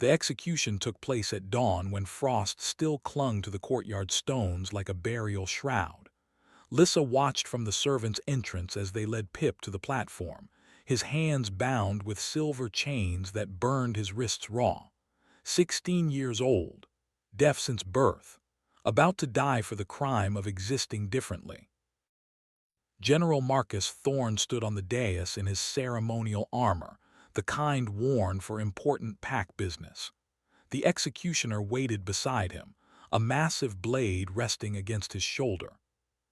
The execution took place at dawn when frost still clung to the courtyard stones like a burial shroud. Lyssa watched from the servants' entrance as they led Pip to the platform, his hands bound with silver chains that burned his wrists raw. 16 years old, deaf since birth, about to die for the crime of existing differently. General Marcus Thorne stood on the dais in his ceremonial armor, the kind worn for important pack business. The executioner waited beside him, a massive blade resting against his shoulder,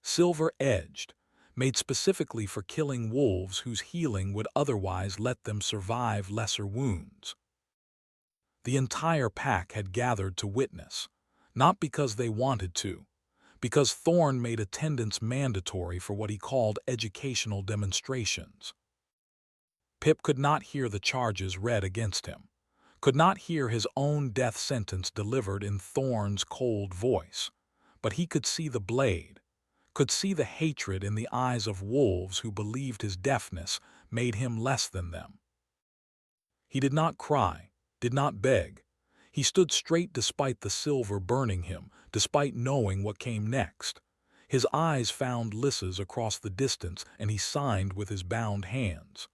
silver-edged, made specifically for killing wolves whose healing would otherwise let them survive lesser wounds. The entire pack had gathered to witness, not because they wanted to, because Thorne made attendance mandatory for what he called educational demonstrations. Pip could not hear the charges read against him, could not hear his own death sentence delivered in Thorne's cold voice, but he could see the blade, could see the hatred in the eyes of wolves who believed his deafness made him less than them. He did not cry, did not beg. He stood straight despite the silver burning him, despite knowing what came next. His eyes found Lyssa's across the distance, and he signed with his bound hands.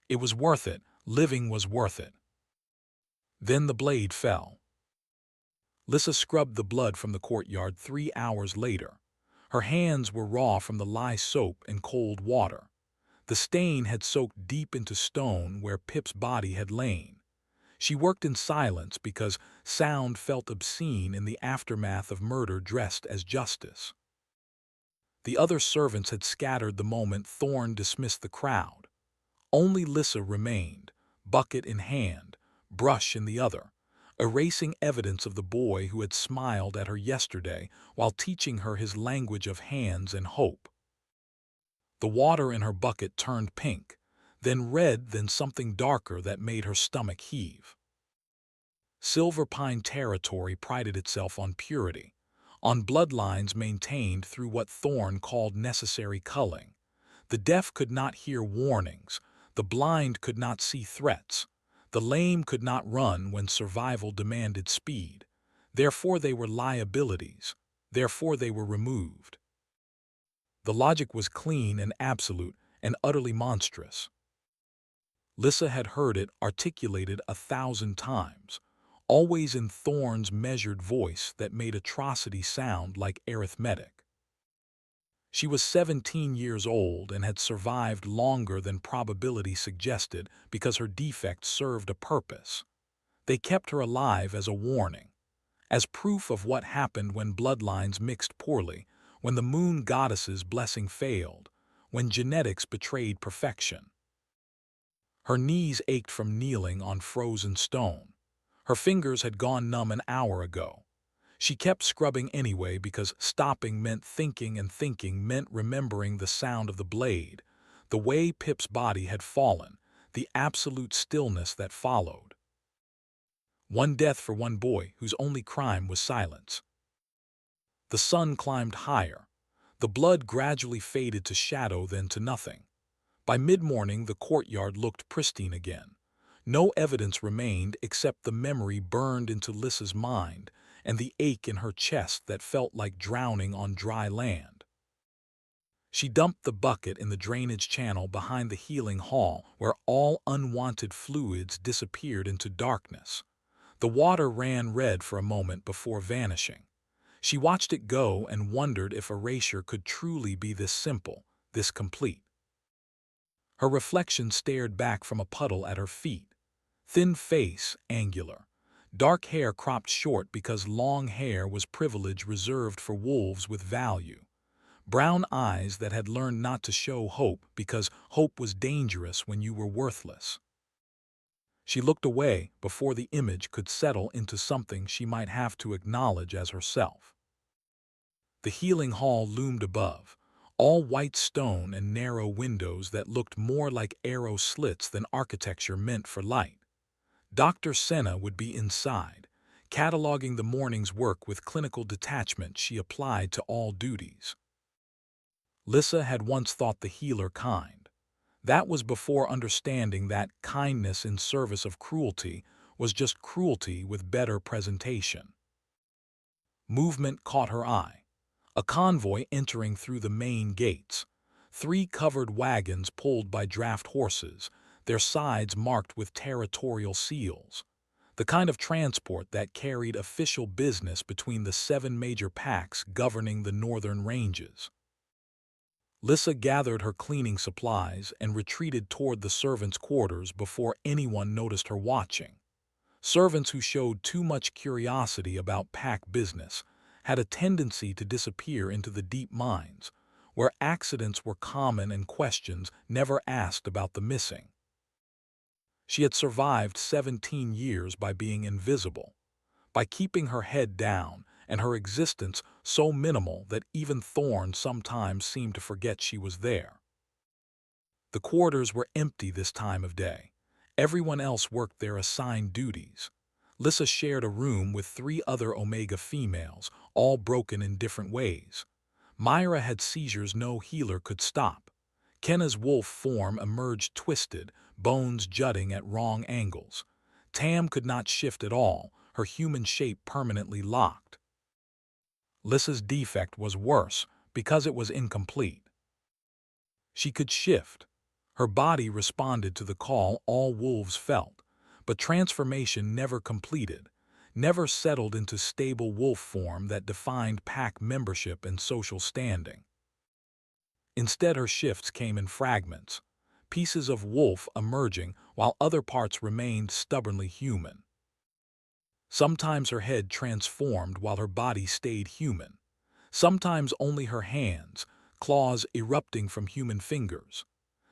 It was worth it. Living was worth it. Then the blade fell. Lyssa scrubbed the blood from the courtyard 3 hours later. Her hands were raw from the lye soap and cold water. The stain had soaked deep into stone where Pip's body had lain. She worked in silence because sound felt obscene in the aftermath of murder dressed as justice. The other servants had scattered the moment Thorne dismissed the crowd. Only Lyssa remained, bucket in hand, brush in the other, erasing evidence of the boy who had smiled at her yesterday while teaching her his language of hands and hope. The water in her bucket turned pink, then red, then something darker that made her stomach heave. Silver Pine territory prided itself on purity, on bloodlines maintained through what Thorne called necessary culling. The deaf could not hear warnings, the blind could not see threats, the lame could not run when survival demanded speed. Therefore they were liabilities, therefore they were removed. The logic was clean and absolute and utterly monstrous. Lyssa had heard it articulated 1,000 times, always in Thorne's measured voice that made atrocity sound like arithmetic. She was 17 years old and had survived longer than probability suggested because her defect served a purpose. They kept her alive as a warning, as proof of what happened when bloodlines mixed poorly, when the moon goddess's blessing failed, when genetics betrayed perfection. Her knees ached from kneeling on frozen stone. Her fingers had gone numb an hour ago. She kept scrubbing anyway because stopping meant thinking and thinking meant remembering the sound of the blade, the way Pip's body had fallen, the absolute stillness that followed. One death for one boy whose only crime was silence. The sun climbed higher. The blood gradually faded to shadow, then to nothing. By mid-morning, the courtyard looked pristine again. No evidence remained except the memory burned into Lyssa's mind and the ache in her chest that felt like drowning on dry land. She dumped the bucket in the drainage channel behind the healing hall, where all unwanted fluids disappeared into darkness. The water ran red for a moment before vanishing. She watched it go and wondered if erasure could truly be this simple, this complete. Her reflection stared back from a puddle at her feet. Thin face, angular. Dark hair cropped short because long hair was privilege reserved for wolves with value. Brown eyes that had learned not to show hope because hope was dangerous when you were worthless. She looked away before the image could settle into something she might have to acknowledge as herself. The healing hall loomed above, all white stone and narrow windows that looked more like arrow slits than architecture meant for light. Dr. Senna would be inside, cataloging the morning's work with clinical detachment she applied to all duties. Lyssa had once thought the healer kind. That was before understanding that kindness in service of cruelty was just cruelty with better presentation. Movement caught her eye. A convoy entering through the main gates. 3 covered wagons pulled by draft horses, their sides marked with territorial seals. The kind of transport that carried official business between the 7 major packs governing the northern ranges. Lyssa gathered her cleaning supplies and retreated toward the servants' quarters before anyone noticed her watching. Servants who showed too much curiosity about pack business had a tendency to disappear into the deep mines, where accidents were common and questions never asked about the missing. She had survived 17 years by being invisible, by keeping her head down and her existence so minimal that even Thorn sometimes seemed to forget she was there. The quarters were empty this time of day. Everyone else worked their assigned duties. Lyssa shared a room with 3 other Omega females, all broken in different ways. Myra had seizures no healer could stop. Kenna's wolf form emerged twisted, bones jutting at wrong angles. Tam could not shift at all, her human shape permanently locked. Lyssa's defect was worse because it was incomplete. She could shift. Her body responded to the call all wolves felt, but transformation never completed, never settled into stable wolf form that defined pack membership and social standing. Instead, her shifts came in fragments, pieces of wolf emerging while other parts remained stubbornly human. Sometimes her head transformed while her body stayed human. Sometimes only her hands, claws erupting from human fingers.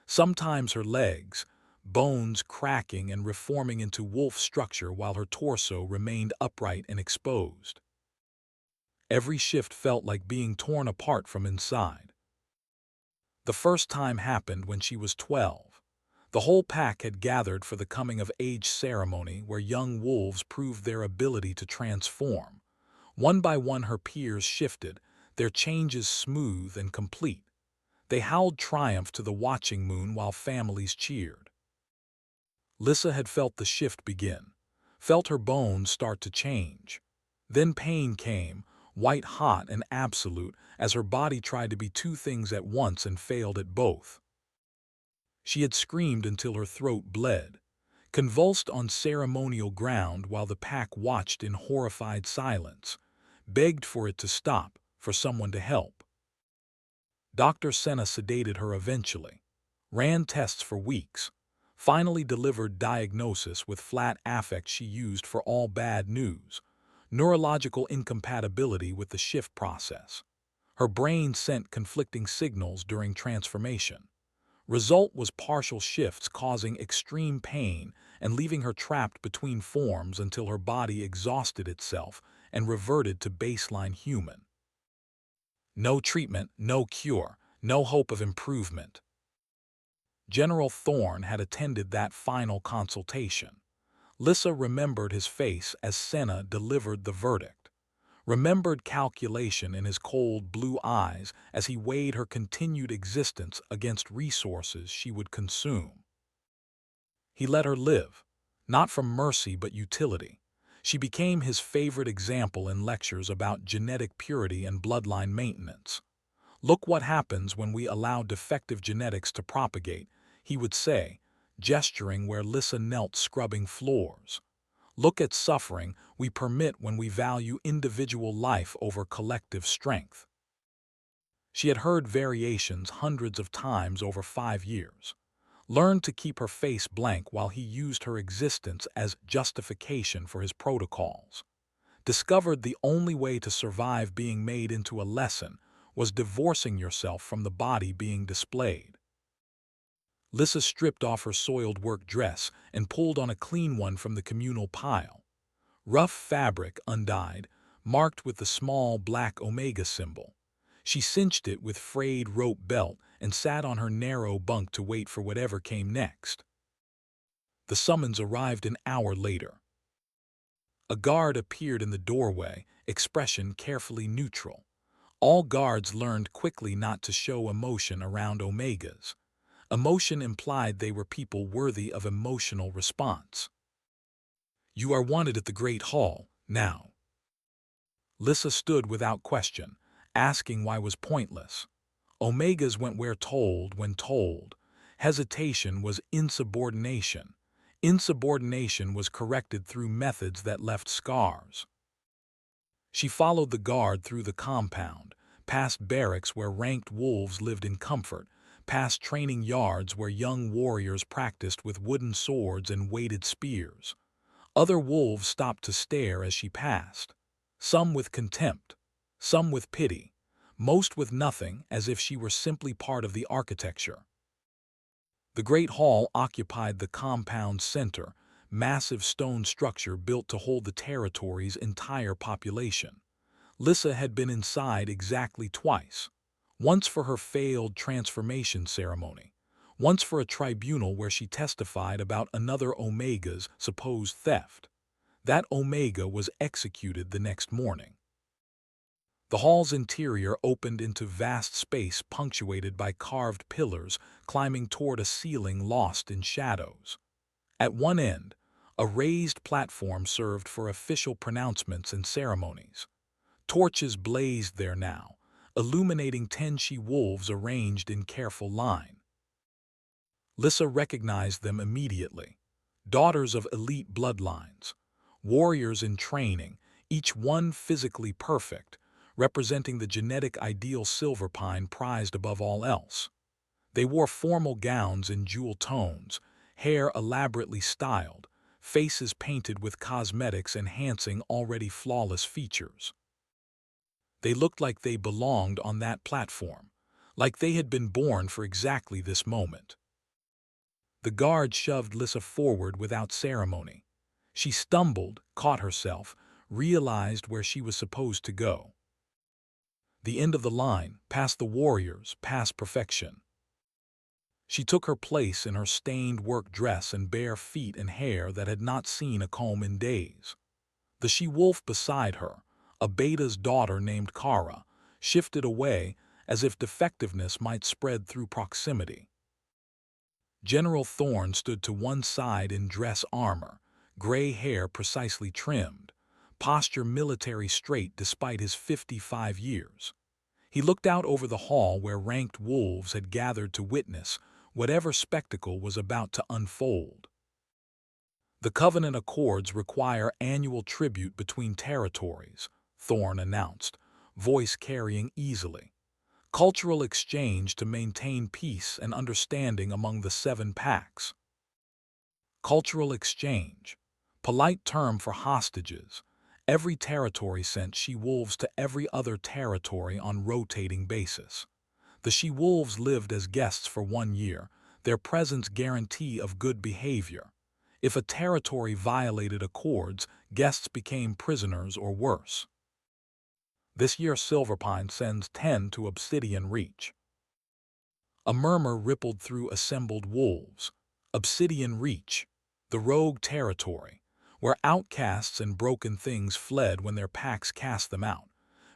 Sometimes her legs, bones cracking and reforming into wolf structure while her torso remained upright and exposed. Every shift felt like being torn apart from inside. The first time happened when she was 12. The whole pack had gathered for the coming-of-age ceremony where young wolves proved their ability to transform. One by one her peers shifted, their changes smooth and complete. They howled triumph to the watching moon while families cheered. Lyssa had felt the shift begin, felt her bones start to change. Then pain came, white-hot and absolute, as her body tried to be 2 things at once and failed at both. She had screamed until her throat bled, convulsed on ceremonial ground while the pack watched in horrified silence, begged for it to stop, for someone to help. Dr. Senna sedated her eventually, ran tests for weeks, finally delivered diagnosis with flat affect she used for all bad news, neurological incompatibility with the shift process. Her brain sent conflicting signals during transformation. Result was partial shifts causing extreme pain and leaving her trapped between forms until her body exhausted itself and reverted to baseline human. No treatment, no cure, no hope of improvement. General Thorn had attended that final consultation. Lyssa remembered his face as Senna delivered the verdict, remembered calculation in his cold blue eyes as he weighed her continued existence against resources she would consume. He let her live, not from mercy but utility. She became his favorite example in lectures about genetic purity and bloodline maintenance. Look what happens when we allow defective genetics to propagate, he would say, gesturing where Lyssa knelt scrubbing floors. Look at suffering we permit when we value individual life over collective strength. She had heard variations hundreds of times over 5 years, learned to keep her face blank while he used her existence as justification for his protocols, discovered the only way to survive being made into a lesson was divorcing yourself from the body being displayed. Lyssa stripped off her soiled work dress and pulled on a clean one from the communal pile. Rough fabric, undyed, marked with the small black Omega symbol. She cinched it with frayed rope belt and sat on her narrow bunk to wait for whatever came next. The summons arrived an hour later. A guard appeared in the doorway, expression carefully neutral. All guards learned quickly not to show emotion around Omegas. Emotion implied they were people worthy of emotional response. You are wanted at the Great Hall, now. Lyssa stood without question, asking why was pointless. Omegas went where told when told. Hesitation was insubordination. Insubordination was corrected through methods that left scars. She followed the guard through the compound, past barracks where ranked wolves lived in comfort, past training yards where young warriors practiced with wooden swords and weighted spears. Other wolves stopped to stare as she passed, some with contempt, some with pity, most with nothing, as if she were simply part of the architecture. The Great Hall occupied the compound's center, massive stone structure built to hold the territory's entire population. Lyssa had been inside exactly twice, once for her failed transformation ceremony, once for a tribunal where she testified about another Omega's supposed theft. That Omega was executed the next morning. The hall's interior opened into vast space punctuated by carved pillars climbing toward a ceiling lost in shadows. At one end, a raised platform served for official pronouncements and ceremonies. Torches blazed there now, illuminating 10 she-wolves arranged in careful line. Lyssa recognized them immediately. Daughters of elite bloodlines, warriors in training, each one physically perfect, representing the genetic ideal Silverpine prized above all else. They wore formal gowns in jewel tones, hair elaborately styled, faces painted with cosmetics enhancing already flawless features. They looked like they belonged on that platform, like they had been born for exactly this moment. The guard shoved Lyssa forward without ceremony. She stumbled, caught herself, realized where she was supposed to go. The end of the line, past the warriors, past perfection. She took her place in her stained work dress and bare feet and hair that had not seen a comb in days. The she-wolf beside her, a beta's daughter named Kara, shifted away as if defectiveness might spread through proximity. General Thorn stood to one side in dress armor, gray hair precisely trimmed, posture military straight despite his 55 years. He looked out over the hall where ranked wolves had gathered to witness whatever spectacle was about to unfold. The Covenant Accords require annual tribute between territories, Thorn announced, voice carrying easily. Cultural exchange to maintain peace and understanding among the 7 packs. Cultural exchange, polite term for hostages. Every territory sent she-wolves to every other territory on rotating basis. The she-wolves lived as guests for 1 year, their presence guarantee of good behavior. If a territory violated accords, guests became prisoners or worse. This year Silverpine sends 10 to Obsidian Reach. A murmur rippled through assembled wolves. Obsidian Reach, the rogue territory, where outcasts and broken things fled when their packs cast them out,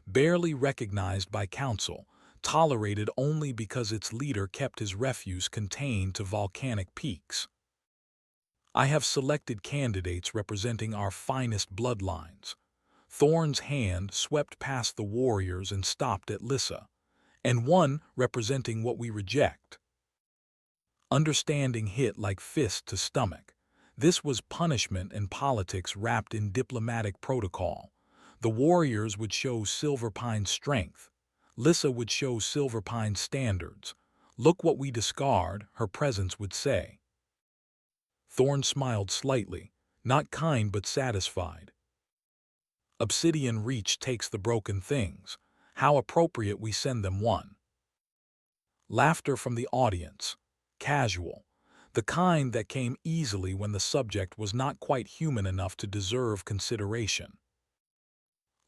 barely recognized by council, tolerated only because its leader kept his refuse contained to volcanic peaks. I have selected candidates representing our finest bloodlines. Thorn's hand swept past the warriors and stopped at Lyssa, and one representing what we reject. Understanding hit like fist to stomach. This was punishment and politics wrapped in diplomatic protocol. The warriors would show Silverpine's strength. Lyssa would show Silverpine's standards. Look what we discard, her presence would say. Thorn smiled slightly, not kind but satisfied. Obsidian Reach takes the broken things. How appropriate we send them one. Laughter from the audience. Casual. The kind that came easily when the subject was not quite human enough to deserve consideration.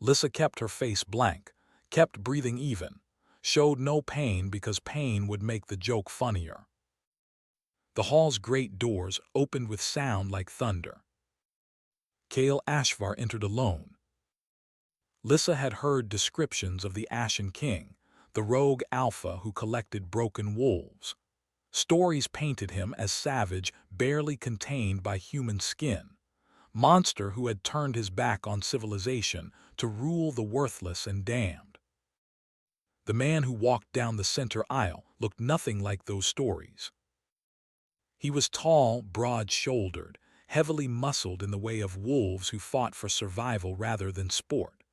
Lyssa kept her face blank, kept breathing even, showed no pain because pain would make the joke funnier. The hall's great doors opened with sound like thunder. Kael Ashvar entered alone. Lyssa had heard descriptions of the Ashen King, the rogue alpha who collected broken wolves. Stories painted him as savage, barely contained by human skin. monster who had turned his back on civilization to rule the worthless and damned. The man who walked down the center aisle looked nothing like those stories. He was tall, broad-shouldered, heavily muscled in the way of wolves who fought for survival rather than sport.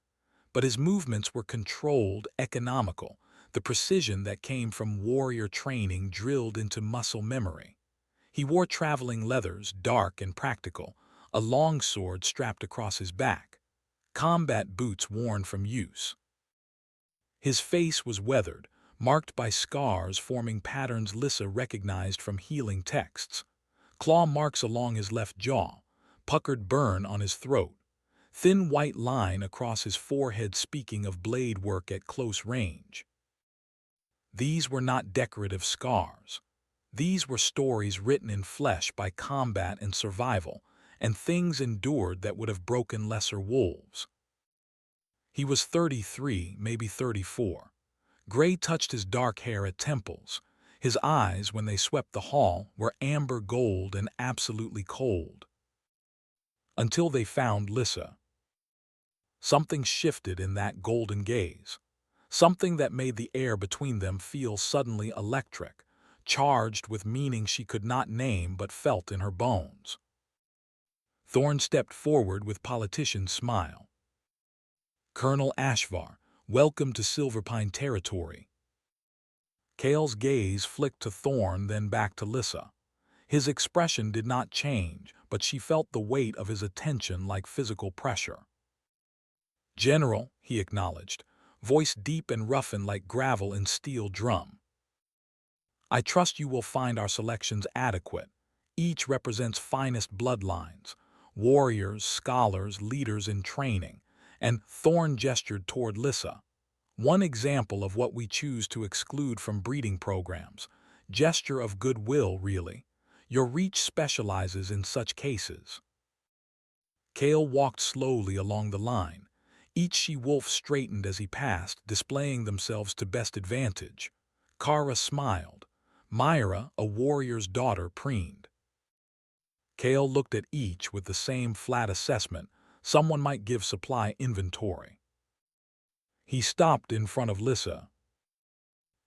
But his movements were controlled, economical, the precision that came from warrior training drilled into muscle memory. He wore traveling leathers, dark and practical, a long sword strapped across his back, combat boots worn from use. His face was weathered, marked by scars forming patterns Lyssa recognized from healing texts. Claw marks along his left jaw, puckered burn on his throat, thin white line across his forehead speaking of blade work at close range. These were not decorative scars. These were stories written in flesh by combat and survival, and things endured that would have broken lesser wolves. He was 33, maybe 34. Gray touched his dark hair at temples. His eyes, when they swept the hall, were amber gold and absolutely cold. Until they found Lyssa. Something shifted in that golden gaze. Something that made the air between them feel suddenly electric, charged with meaning she could not name but felt in her bones. Thorn stepped forward with politician's smile. Colonel Ashvar, welcome to Silverpine territory. Kael's gaze flicked to Thorn, then back to Lyssa. His expression did not change, but she felt the weight of his attention like physical pressure. General, he acknowledged, voice deep and roughened like gravel in steel drum. I trust you will find our selections adequate. Each represents finest bloodlines, warriors, scholars, leaders in training, and Thorn gestured toward Lyssa. One example of what we choose to exclude from breeding programs. Gesture of goodwill, really. Your reach specializes in such cases. Kael walked slowly along the line. Each she-wolf straightened as he passed, displaying themselves to best advantage. Kara smiled. Myra, a warrior's daughter, preened. Kael looked at each with the same flat assessment. Someone might give supply inventory. He stopped in front of Lyssa.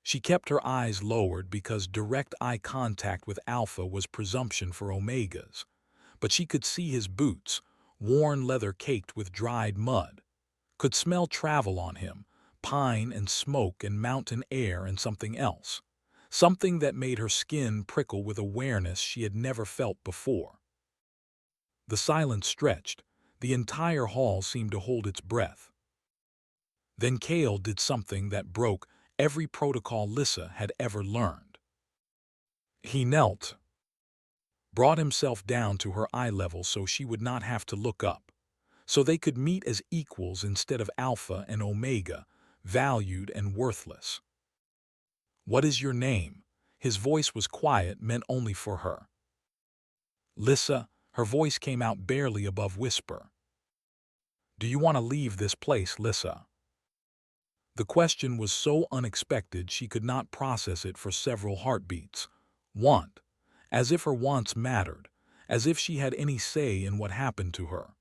She kept her eyes lowered because direct eye contact with Alpha was presumption for Omegas. But she could see his boots, worn leather caked with dried mud. Could smell travel on him, pine and smoke and mountain air and something else. Something that made her skin prickle with awareness she had never felt before. The silence stretched. The entire hall seemed to hold its breath. Then Kael did something that broke every protocol Lyssa had ever learned. He knelt, brought himself down to her eye level so she would not have to look up, so they could meet as equals instead of Alpha and Omega, valued and worthless. What is your name? His voice was quiet, meant only for her. Lyssa, her voice came out barely above whisper. Do you want to leave this place, Lyssa? The question was so unexpected she could not process it for several heartbeats. Want, as if her wants mattered, as if she had any say in what happened to her.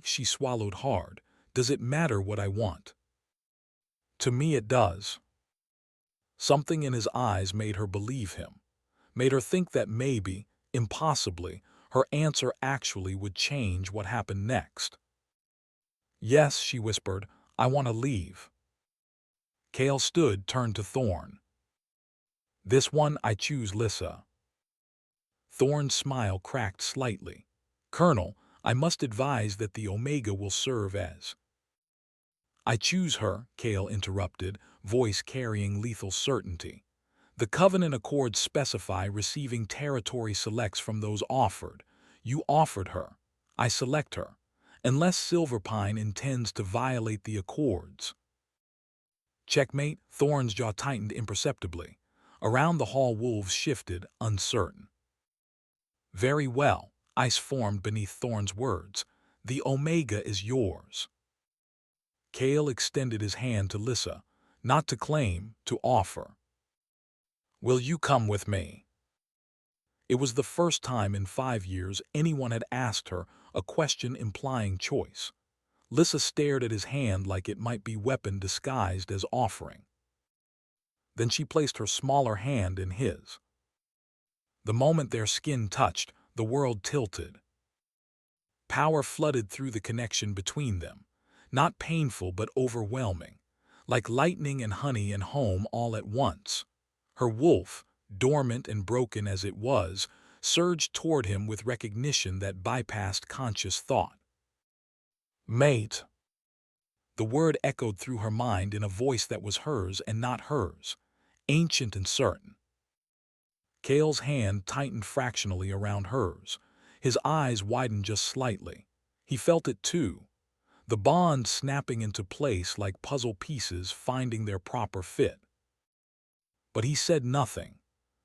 She swallowed hard. Does it matter what I want? To me it does. Something in his eyes made her believe him, made her think that maybe, impossibly, her answer actually would change what happened next. Yes, she whispered, I want to leave. Kael stood, turned to Thorn. This one I choose, Lyssa. Thorn's smile cracked slightly. Colonel, I must advise that the Omega will serve as. I choose her, Kael interrupted, voice carrying lethal certainty. The Covenant Accords specify receiving territory selects from those offered. You offered her. I select her. Unless Silverpine intends to violate the Accords. Checkmate, Thorn's jaw tightened imperceptibly. Around the hall wolves shifted, uncertain. Very well, ice formed beneath Thorn's words. The Omega is yours. Kael extended his hand to Lyssa, not to claim, to offer. Will you come with me? It was the first time in 5 years anyone had asked her a question implying choice. Lyssa stared at his hand like it might be weapon disguised as offering. Then she placed her smaller hand in his. The moment their skin touched, the world tilted. Power flooded through the connection between them, not painful but overwhelming, like lightning and honey and home all at once. Her wolf, dormant and broken as it was, surged toward him with recognition that bypassed conscious thought. Mate. The word echoed through her mind in a voice that was hers and not hers, ancient and certain. Kael's hand tightened fractionally around hers. His eyes widened just slightly. He felt it too, the bond snapping into place like puzzle pieces finding their proper fit. But he said nothing,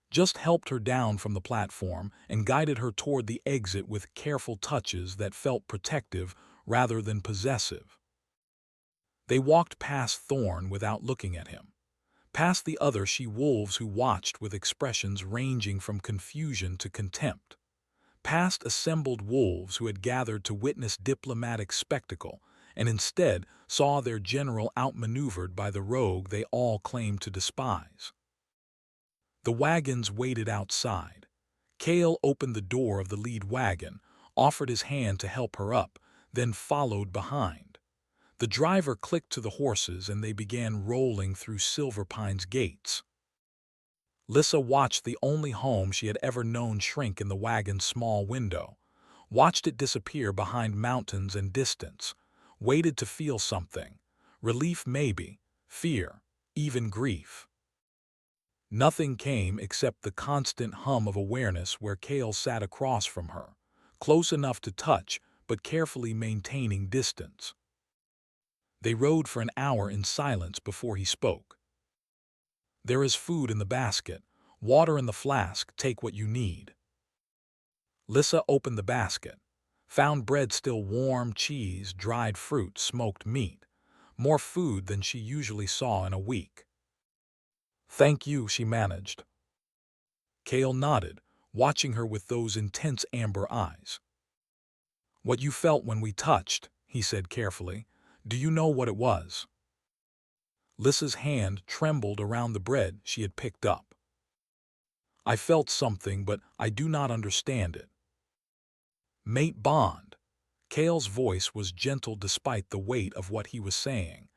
just helped her down from the platform and guided her toward the exit with careful touches that felt protective rather than possessive. They walked past Thorn without looking at him, past the other she-wolves who watched with expressions ranging from confusion to contempt, past assembled wolves who had gathered to witness diplomatic spectacle and instead saw their general outmaneuvered by the rogue they all claimed to despise. The wagons waited outside. Kael opened the door of the lead wagon, offered his hand to help her up, then followed behind. The driver clicked to the horses and they began rolling through Silver Pine's gates. Lyssa watched the only home she had ever known shrink in the wagon's small window, watched it disappear behind mountains and distance, waited to feel something, relief maybe, fear, even grief. Nothing came except the constant hum of awareness where Kael sat across from her, close enough to touch but carefully maintaining distance. They rode for an hour in silence before he spoke. "There is food in the basket, water in the flask, take what you need." Lyssa opened the basket, found bread still warm, cheese, dried fruit, smoked meat, more food than she usually saw in a week. "Thank you," she managed. Kael nodded, watching her with those intense amber eyes. "What you felt when we touched," he said carefully. "Do you know what it was?" Lyssa's hand trembled around the bread she had picked up. "I felt something, but I do not understand it." "Mate bond." Kael's voice was gentle despite the weight of what he was saying.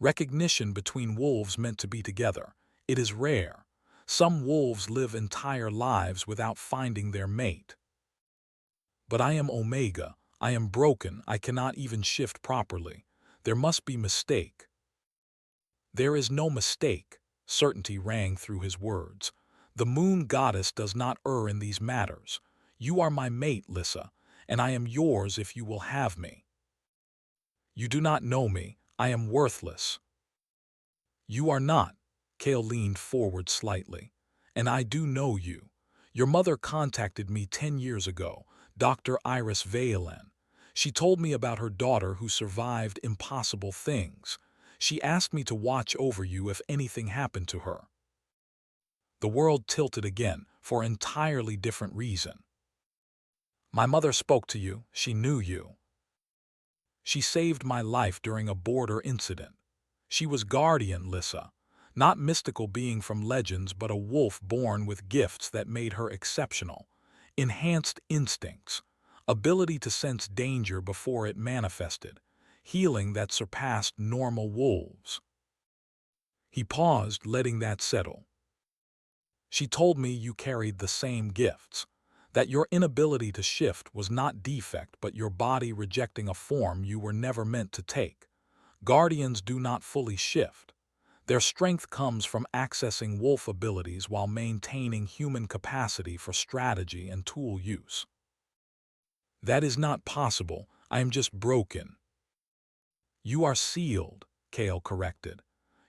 "Recognition between wolves meant to be together. It is rare. Some wolves live entire lives without finding their mate. But I am Omega. I am broken. I cannot even shift properly. There must be mistake." "There is no mistake," certainty rang through his words. "The moon goddess does not err in these matters. You are my mate, Lyssa, and I am yours if you will have me. You do not know me. I am worthless." "You are not." Kael leaned forward slightly. "And I do know you. Your mother contacted me 10 years ago, Dr. Iris Valen. She told me about her daughter who survived impossible things. She asked me to watch over you if anything happened to her." The world tilted again, for an entirely different reason. "My mother spoke to you. She knew you. She saved my life during a border incident. She was guardian, Lyssa. Not mystical being from legends, but a wolf born with gifts that made her exceptional. Enhanced instincts, ability to sense danger before it manifested, healing that surpassed normal wolves." He paused, letting that settle. "She told me you carried the same gifts, that your inability to shift was not defect but your body rejecting a form you were never meant to take. Guardians do not fully shift. Their strength comes from accessing wolf abilities while maintaining human capacity for strategy and tool use." "That is not possible. I am just broken." "You are sealed," Kael corrected.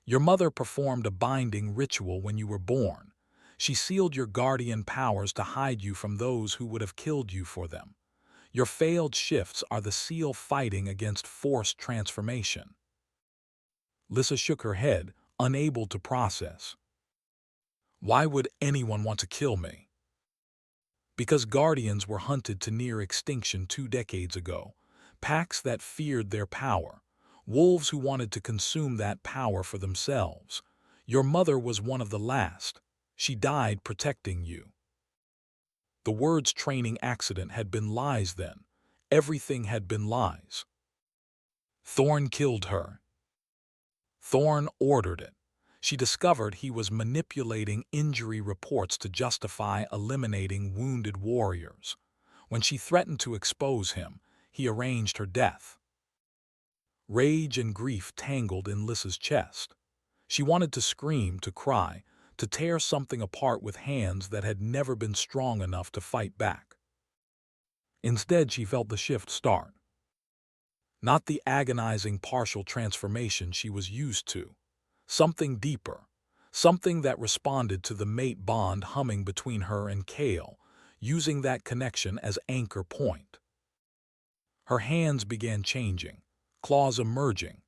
"Your mother performed a binding ritual when you were born. She sealed your guardian powers to hide you from those who would have killed you for them. Your failed shifts are the seal fighting against forced transformation." Lyssa shook her head, unable to process. "Why would anyone want to kill me?" Because guardians were hunted to near extinction 2 decades ago, packs that feared their power, wolves who wanted to consume that power for themselves. Your mother was one of the last. She died protecting you. The words training accident had been lies then. Everything had been lies. Thorn killed her. Thorn ordered it. She discovered he was manipulating injury reports to justify eliminating wounded warriors. When she threatened to expose him, he arranged her death. Rage and grief tangled in Lyssa's chest. She wanted to scream, to cry, to tear something apart with hands that had never been strong enough to fight back. Instead, she felt the shift start. Not the agonizing partial transformation she was used to. Something deeper. Something that responded to the mate bond humming between her and Kael, using that connection as anchor point. Her hands began changing, claws emerging,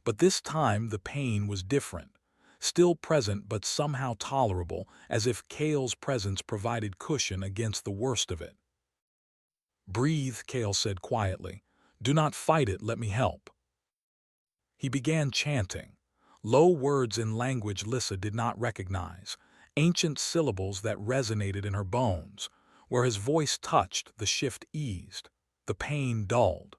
but this time the pain was different. Still present but somehow tolerable, as if Kael's presence provided cushion against the worst of it. "Breathe," Kael said quietly. "Do not fight it, let me help." He began chanting, low words in language Lyssa did not recognize, ancient syllables that resonated in her bones. Where his voice touched, the shift eased, the pain dulled.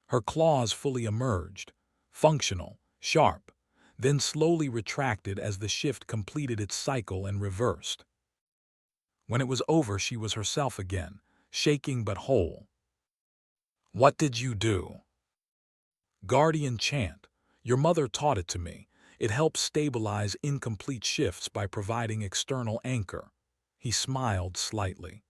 Her claws fully emerged, functional, sharp, then slowly retracted as the shift completed its cycle and reversed. When it was over, she was herself again, shaking but whole. "What did you do?" "Guardian chant. Your mother taught it to me. It helps stabilize incomplete shifts by providing external anchor." He smiled slightly.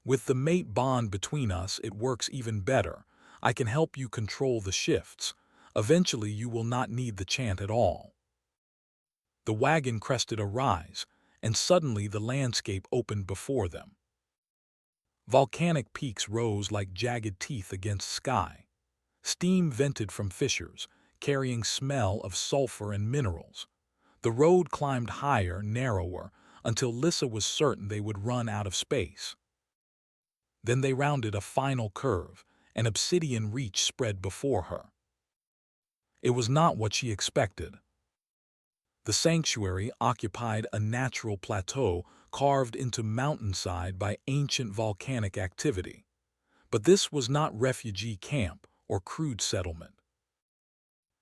"With the mate bond between us, it works even better. I can help you control the shifts. Eventually, you will not need the chant at all." The wagon crested a rise, and suddenly the landscape opened before them. Volcanic peaks rose like jagged teeth against sky. Steam vented from fissures, carrying smell of sulfur and minerals. The road climbed higher, narrower, until Lyssa was certain they would run out of space. Then they rounded a final curve. An obsidian reach spread before her. It was not what she expected. The sanctuary occupied a natural plateau carved into mountainside by ancient volcanic activity. But this was not refugee camp or crude settlement.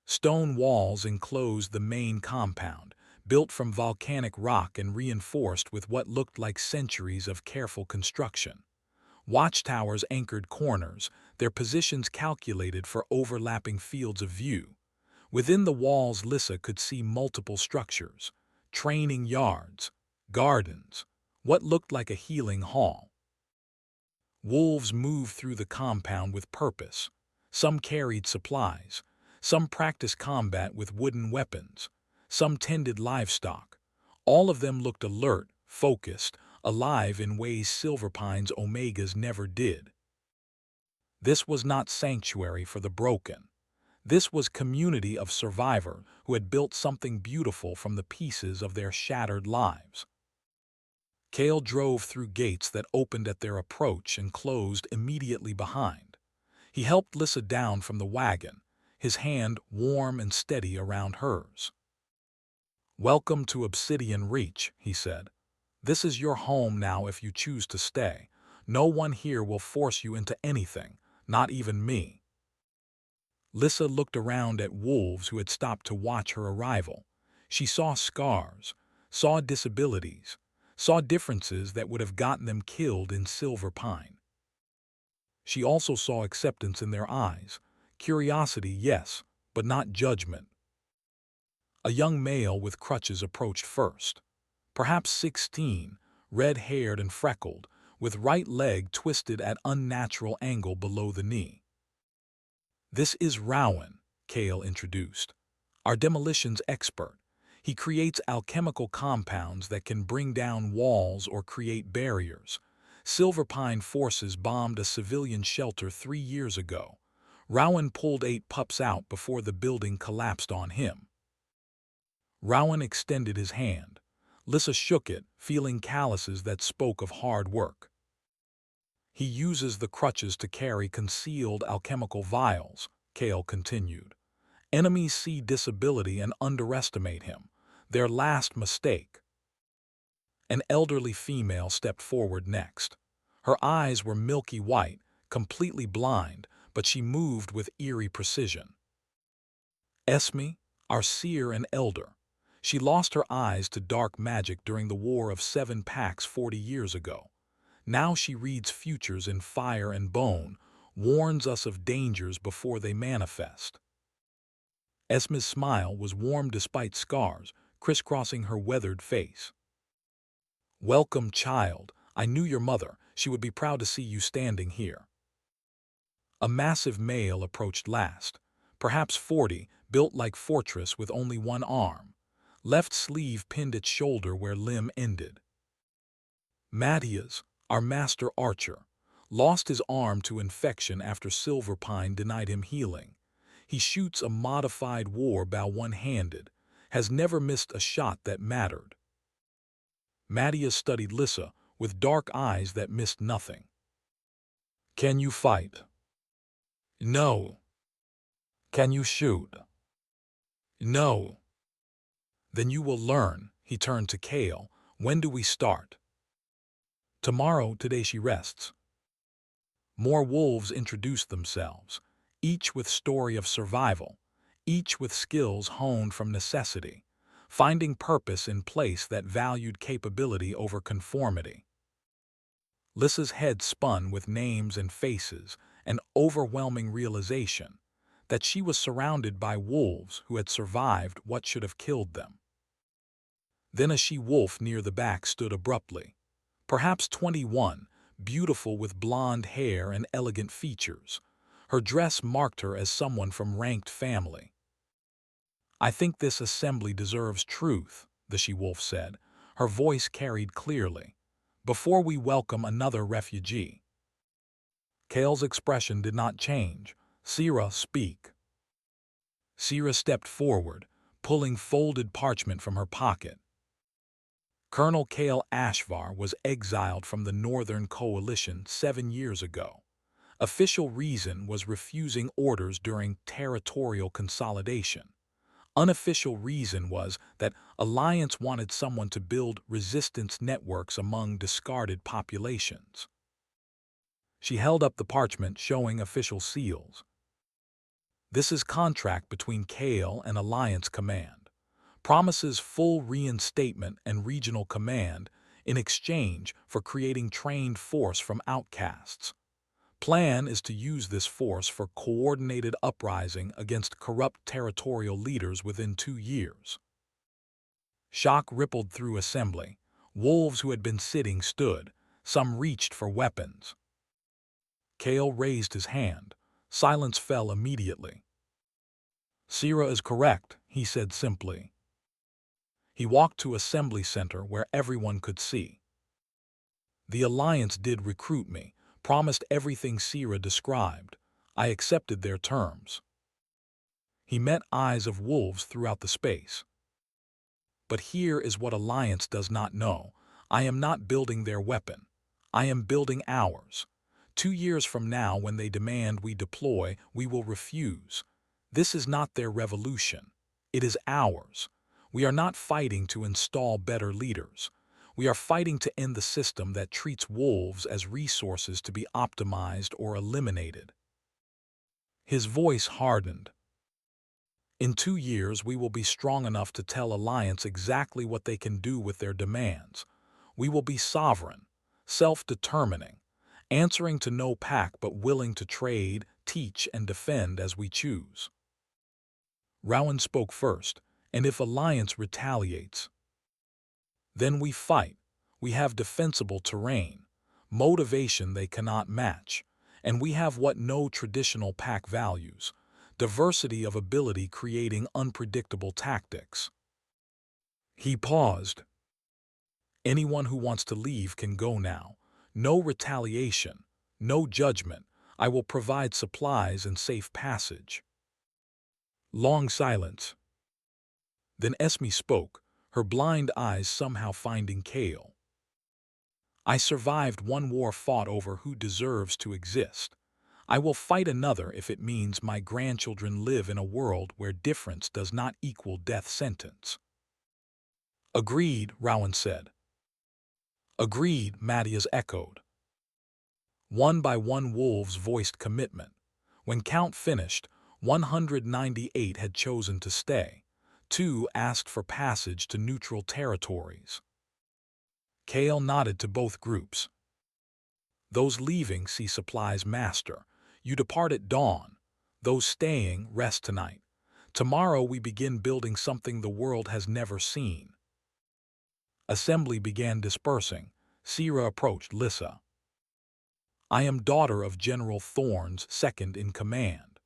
Stone walls enclosed the main compound, built from volcanic rock and reinforced with what looked like centuries of careful construction. Watchtowers anchored corners, their positions calculated for overlapping fields of view. Within the walls, Lyssa could see multiple structures, training yards, gardens, what looked like a healing hall. Wolves moved through the compound with purpose. Some carried supplies. Some practiced combat with wooden weapons. Some tended livestock. All of them looked alert, focused, alive in ways Silverpine's Omegas never did. This was not sanctuary for the broken. This was community of survivors who had built something beautiful from the pieces of their shattered lives. Kael drove through gates that opened at their approach and closed immediately behind. He helped Lyssa down from the wagon, his hand warm and steady around hers. "Welcome to Obsidian Reach," he said. "This is your home now if you choose to stay. No one here will force you into anything, not even me." Lyssa looked around at wolves who had stopped to watch her arrival. She saw scars, saw disabilities, saw differences that would have gotten them killed in Silverpine. She also saw acceptance in their eyes. Curiosity, yes, but not judgment. A young male with crutches approached first. Perhaps 16, red-haired and freckled, with right leg twisted at unnatural angle below the knee. "This is Rowan," Kael introduced. "Our demolitions expert. He creates alchemical compounds that can bring down walls or create barriers. Silverpine forces bombed a civilian shelter 3 years ago. Rowan pulled 8 pups out before the building collapsed on him." Rowan extended his hand. Lyssa shook it, feeling calluses that spoke of hard work. He uses the crutches to carry concealed alchemical vials, Kael continued. Enemies see disability and underestimate him. Their last mistake. An elderly female stepped forward next. Her eyes were milky white, completely blind, but she moved with eerie precision. Esme, our seer and elder. She lost her eyes to dark magic during the War of Seven Packs 40 years ago. Now she reads futures in fire and bone, warns us of dangers before they manifest. Esme's smile was warm despite scars, crisscrossing her weathered face. Welcome, child. I knew your mother. She would be proud to see you standing here. A massive male approached last, perhaps 40, built like fortress with only one arm. Left sleeve pinned its shoulder where limb ended. Matthias, our master archer, lost his arm to infection after Silverpine denied him healing. He shoots a modified war bow one-handed, has never missed a shot that mattered. Matthias studied Lyssa with dark eyes that missed nothing. Can you fight? No. Can you shoot? No. Then you will learn, he turned to Kael. When do we start? Tomorrow, today she rests. More wolves introduced themselves, each with story of survival, each with skills honed from necessity, finding purpose in place that valued capability over conformity. Lyssa's head spun with names and faces, an overwhelming realization that she was surrounded by wolves who had survived what should have killed them. Then a she-wolf near the back stood abruptly, perhaps 21, beautiful with blonde hair and elegant features. Her dress marked her as someone from ranked family. I think this assembly deserves truth, the she-wolf said. Her voice carried clearly. Before we welcome another refugee. Kael's expression did not change. Sira, speak. Sira stepped forward, pulling folded parchment from her pocket. Colonel Kael Ashvar was exiled from the Northern Coalition 7 years ago. Official reason was refusing orders during territorial consolidation. Unofficial reason was that Alliance wanted someone to build resistance networks among discarded populations. She held up the parchment showing official seals. This is contract between Kael and Alliance Command. Promises full reinstatement and regional command in exchange for creating trained force from outcasts. Plan is to use this force for coordinated uprising against corrupt territorial leaders within 2 years. Shock rippled through assembly. Wolves who had been sitting stood. Some reached for weapons. Kael raised his hand. Silence fell immediately. Sira is correct, he said simply. He walked to Assembly Center where everyone could see. The Alliance did recruit me, promised everything Sira described. I accepted their terms. He met eyes of wolves throughout the space. But here is what Alliance does not know. I am not building their weapon. I am building ours. 2 years from now, when they demand we deploy, we will refuse. This is not their revolution. It is ours. We are not fighting to install better leaders. We are fighting to end the system that treats wolves as resources to be optimized or eliminated. His voice hardened. In 2 years, we will be strong enough to tell Alliance exactly what they can do with their demands. We will be sovereign, self-determining, answering to no pack but willing to trade, teach, and defend as we choose. Rowan spoke first, and if Alliance retaliates, then we fight. We have defensible terrain, motivation they cannot match, and we have what no traditional pack values, diversity of ability creating unpredictable tactics. He paused. Anyone who wants to leave can go now. No retaliation, no judgment. I will provide supplies and safe passage. Long silence. Then Esme spoke, her blind eyes somehow finding Kael. I survived one war fought over who deserves to exist. I will fight another if it means my grandchildren live in a world where difference does not equal death sentence." "Agreed," Rowan said. "Agreed," Matthias echoed. One by one wolves voiced commitment. When count finished, 198 had chosen to stay. 2 asked for passage to neutral territories. Kael nodded to both groups. "Those leaving see supplies master. You depart at dawn. Those staying rest tonight. Tomorrow we begin building something the world has never seen." Assembly began dispersing. Sira approached Lyssa. "I am daughter of General Thorn's second in command.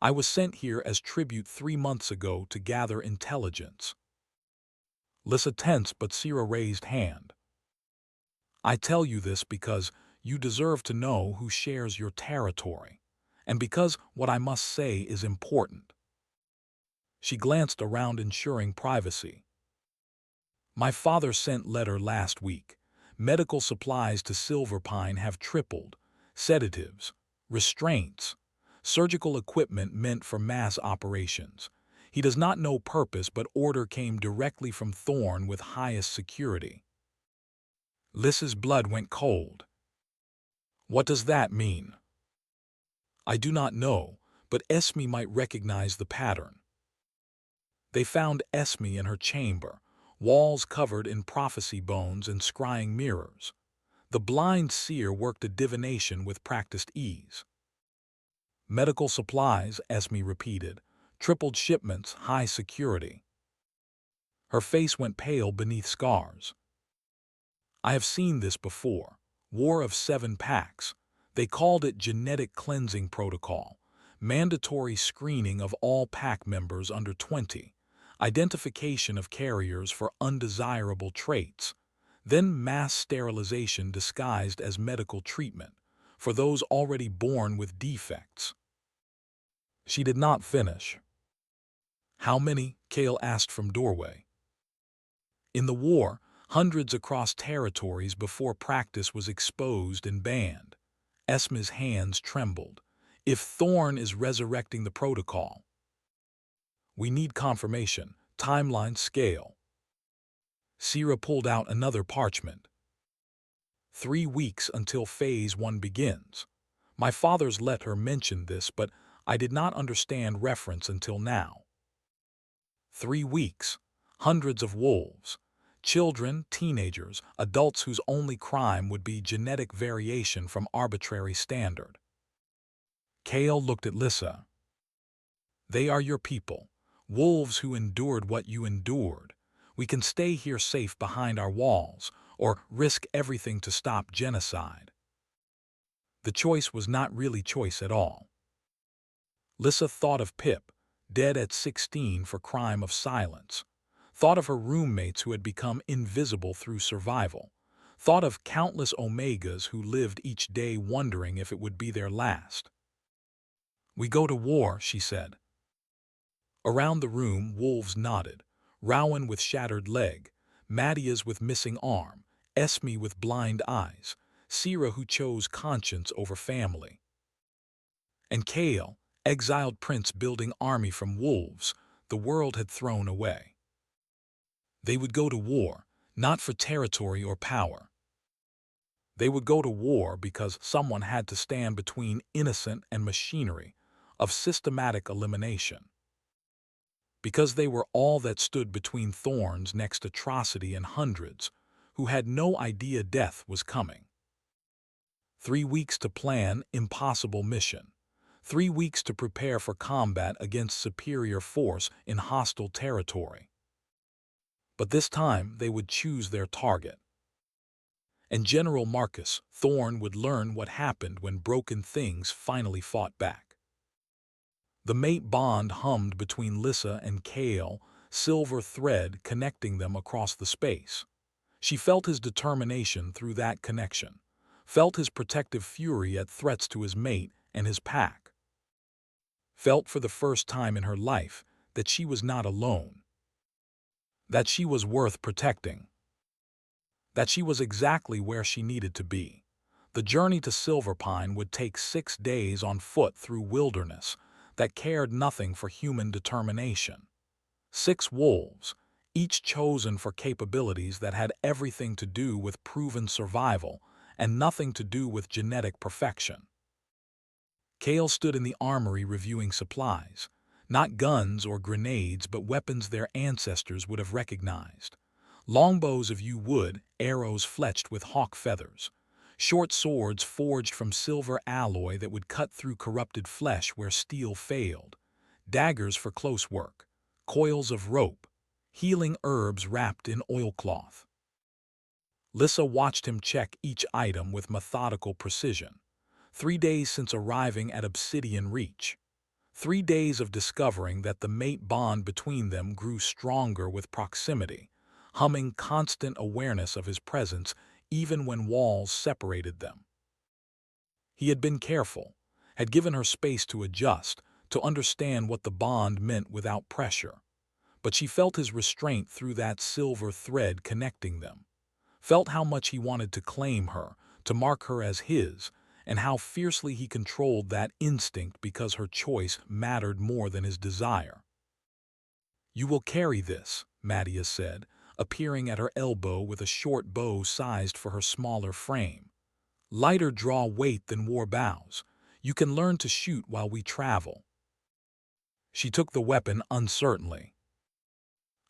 I was sent here as tribute 3 months ago to gather intelligence." Lyssa tensed, but Sira raised hand. "I tell you this because you deserve to know who shares your territory, and because what I must say is important." She glanced around, ensuring privacy. "My father sent letter last week. Medical supplies to Silverpine have tripled. Sedatives, restraints, surgical equipment meant for mass operations. He does not know purpose, but order came directly from Thorn with highest security." Lyssa's blood went cold. "What does that mean?" "I do not know, but Esme might recognize the pattern." They found Esme in her chamber, walls covered in prophecy bones and scrying mirrors. The blind seer worked a divination with practiced ease. "Medical supplies," Esme repeated. "Tripled shipments, high security." Her face went pale beneath scars. "I have seen this before. War of 7 packs. They called it genetic cleansing protocol. Mandatory screening of all pack members under 20. Identification of carriers for undesirable traits. Then mass sterilization disguised as medical treatment for those already born with defects." She did not finish. "How many?" Kael asked from doorway. "In the war, hundreds across territories before practice was exposed and banned." Esme's hands trembled. "If Thorn is resurrecting the protocol, we need confirmation, timeline, scale." Sira pulled out another parchment. 3 weeks until Phase 1 begins. My father's letter mentioned this, but I did not understand reference until now. 3 weeks. Hundreds of wolves. Children, teenagers, adults whose only crime would be genetic variation from arbitrary standard. Kael looked at Lyssa. "They are your people. Wolves who endured what you endured. We can stay here safe behind our walls, or risk everything to stop genocide." The choice was not really choice at all. Lyssa thought of Pip, dead at 16 for crime of silence. Thought of her roommates who had become invisible through survival. Thought of countless Omegas who lived each day wondering if it would be their last. "We go to war," she said. Around the room, wolves nodded. Rowan with shattered leg, Matthias with missing arm, Esme with blind eyes, Sira who chose conscience over family. And Kael, exiled prince building army from wolves the world had thrown away. They would go to war, not for territory or power. They would go to war because someone had to stand between innocent and machinery of systematic elimination. Because they were all that stood between Thorn's next atrocity and hundreds who had no idea death was coming. 3 weeks to plan impossible mission. 3 weeks to prepare for combat against superior force in hostile territory. But this time they would choose their target. And General Marcus Thorn would learn what happened when broken things finally fought back. The mate bond hummed between Lyssa and Kael, silver thread connecting them across the space. She felt his determination through that connection, felt his protective fury at threats to his mate and his pack. Felt for the first time in her life that she was not alone, that she was worth protecting. that she was exactly where she needed to be. The journey to Silverpine would take 6 days on foot through wilderness that cared nothing for human determination. 6 wolves, each chosen for capabilities that had everything to do with proven survival and nothing to do with genetic perfection. Kael stood in the armory reviewing supplies. Not guns or grenades, but weapons their ancestors would have recognized. Longbows of yew wood, arrows fletched with hawk feathers. Short swords forged from silver alloy that would cut through corrupted flesh where steel failed. Daggers for close work. Coils of rope. Healing herbs wrapped in oilcloth. Lyssa watched him check each item with methodical precision. 3 days since arriving at Obsidian Reach. 3 days of discovering that the mate bond between them grew stronger with proximity, humming constant awareness of his presence even when walls separated them. He had been careful, had given her space to adjust, to understand what the bond meant without pressure. But she felt his restraint through that silver thread connecting them, felt how much he wanted to claim her, to mark her as his, and how fiercely he controlled that instinct because her choice mattered more than his desire. "You will carry this," Mattia said, appearing at her elbow with a short bow sized for her smaller frame. "Lighter draw weight than war bows. You can learn to shoot while we travel." She took the weapon uncertainly.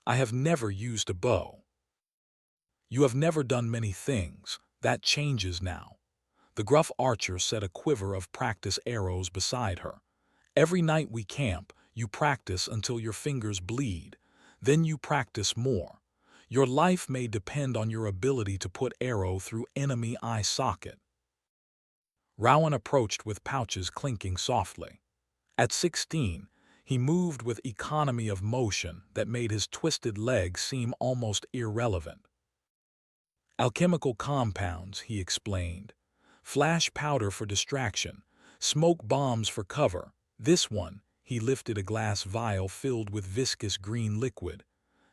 "I have never used a bow." "You have never done many things. That changes now." The gruff archer set a quiver of practice arrows beside her. "Every night we camp, you practice until your fingers bleed. Then you practice more. Your life may depend on your ability to put arrow through enemy eye socket." Rowan approached with pouches clinking softly. At 16, he moved with economy of motion that made his twisted legs seem almost irrelevant. "Alchemical compounds," he explained. "Flash powder for distraction, smoke bombs for cover. This one," he lifted a glass vial filled with viscous green liquid,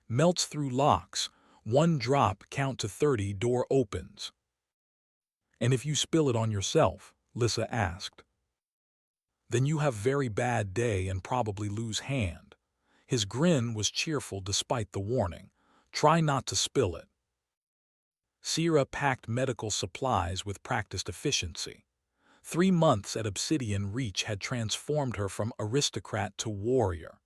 "melts through locks. 1 drop, count to 30, door opens." "And if you spill it on yourself?" Lyssa asked. "Then you have very bad day and probably lose hand." His grin was cheerful despite the warning. "Try not to spill it." Sierra packed medical supplies with practiced efficiency. 3 months at Obsidian Reach had transformed her from aristocrat to warrior.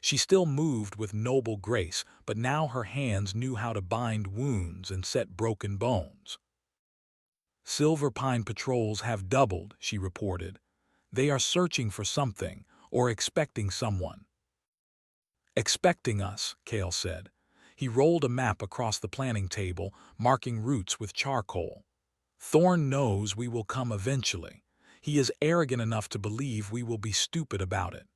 She still moved with noble grace, but now her hands knew how to bind wounds and set broken bones. "Silverpine patrols have doubled," she reported. "They are searching for something, or expecting someone." "Expecting us," Kael said. He rolled a map across the planning table, marking routes with charcoal. "Thorn knows we will come eventually. He is arrogant enough to believe we will be stupid about it.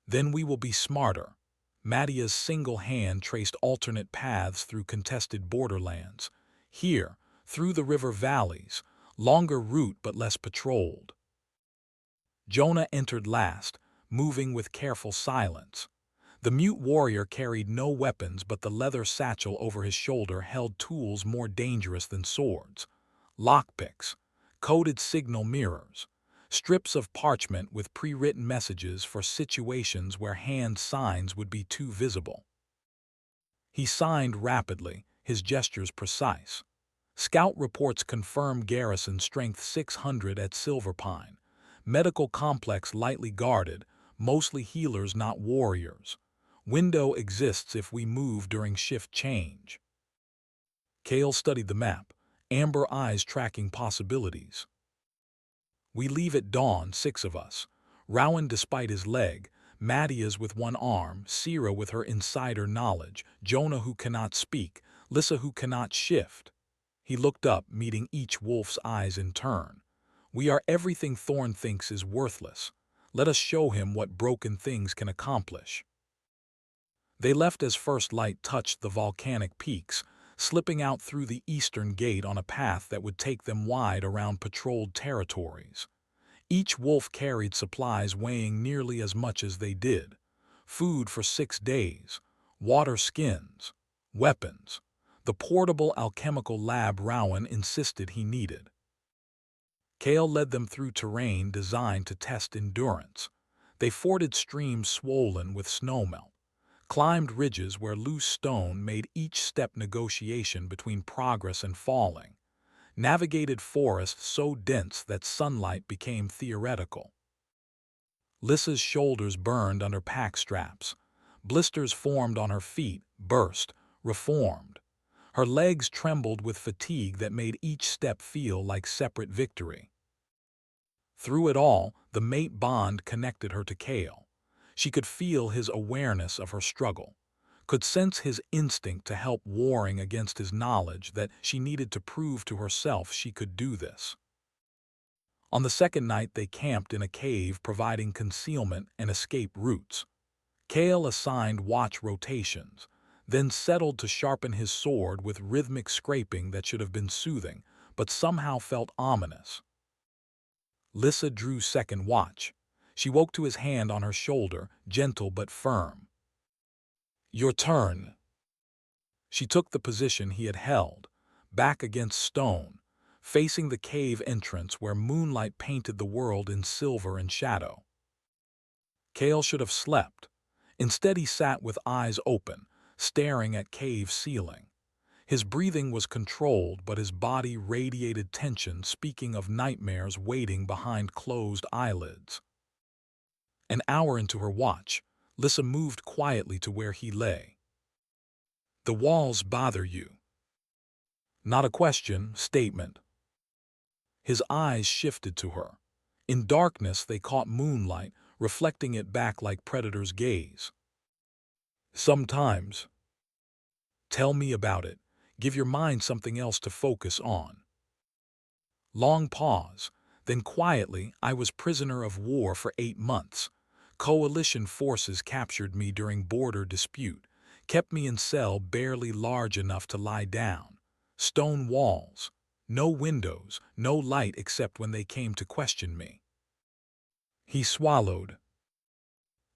Then we will be smarter." Mattia's single hand traced alternate paths through contested borderlands. Here, through the river valleys, longer route but less patrolled. Jonah entered last, moving with careful silence. The mute warrior carried no weapons, but the leather satchel over his shoulder held tools more dangerous than swords. Lockpicks, coded signal mirrors, strips of parchment with pre-written messages for situations where hand signs would be too visible. He signed rapidly, his gestures precise. "Scout reports confirm garrison strength 600 at Silverpine. Medical complex lightly guarded, mostly healers not warriors. Window exists if we move during shift change." Kael studied the map, amber eyes tracking possibilities. "We leave at dawn, 6 of us. Rowan despite his leg, Mattias with 1 arm, Sierra with her insider knowledge, Jonah who cannot speak, Lyssa who cannot shift." He looked up, meeting each wolf's eyes in turn. "We are everything Thorn thinks is worthless. Let us show him what broken things can accomplish." They left as first light touched the volcanic peaks, slipping out through the eastern gate on a path that would take them wide around patrolled territories. Each wolf carried supplies weighing nearly as much as they did. Food for 6 days, water skins, weapons. the portable alchemical lab Rowan insisted he needed. Kael led them through terrain designed to test endurance. They forded streams swollen with snowmelt, climbed ridges where loose stone made each step negotiation between progress and falling, navigated forests so dense that sunlight became theoretical. Lyssa's shoulders burned under pack straps. Blisters formed on her feet, burst, reformed. Her legs trembled with fatigue that made each step feel like separate victory. Through it all, the mate bond connected her to Kael. She could feel his awareness of her struggle, could sense his instinct to help warring against his knowledge that she needed to prove to herself she could do this. On the second night, they camped in a cave providing concealment and escape routes. Kael assigned watch rotations, then settled to sharpen his sword with rhythmic scraping that should have been soothing, but somehow felt ominous. Lyssa drew second watch. She woke to his hand on her shoulder, gentle but firm. "Your turn." She took the position he had held, back against stone, facing the cave entrance where moonlight painted the world in silver and shadow. Kael should have slept. Instead, he sat with eyes open, staring at cave ceiling. His breathing was controlled, but his body radiated tension, speaking of nightmares waiting behind closed eyelids. An hour into her watch, Lyssa moved quietly to where he lay. "The walls bother you." Not a question, statement. His eyes shifted to her. In darkness, they caught moonlight, reflecting it back like predators' gaze. "Sometimes." "Tell me about it. Give your mind something else to focus on." Long pause, then quietly, "I was prisoner of war for 8 months. Coalition forces captured me during border dispute, kept me in cell barely large enough to lie down. Stone walls, no windows, no light except when they came to question me." He swallowed.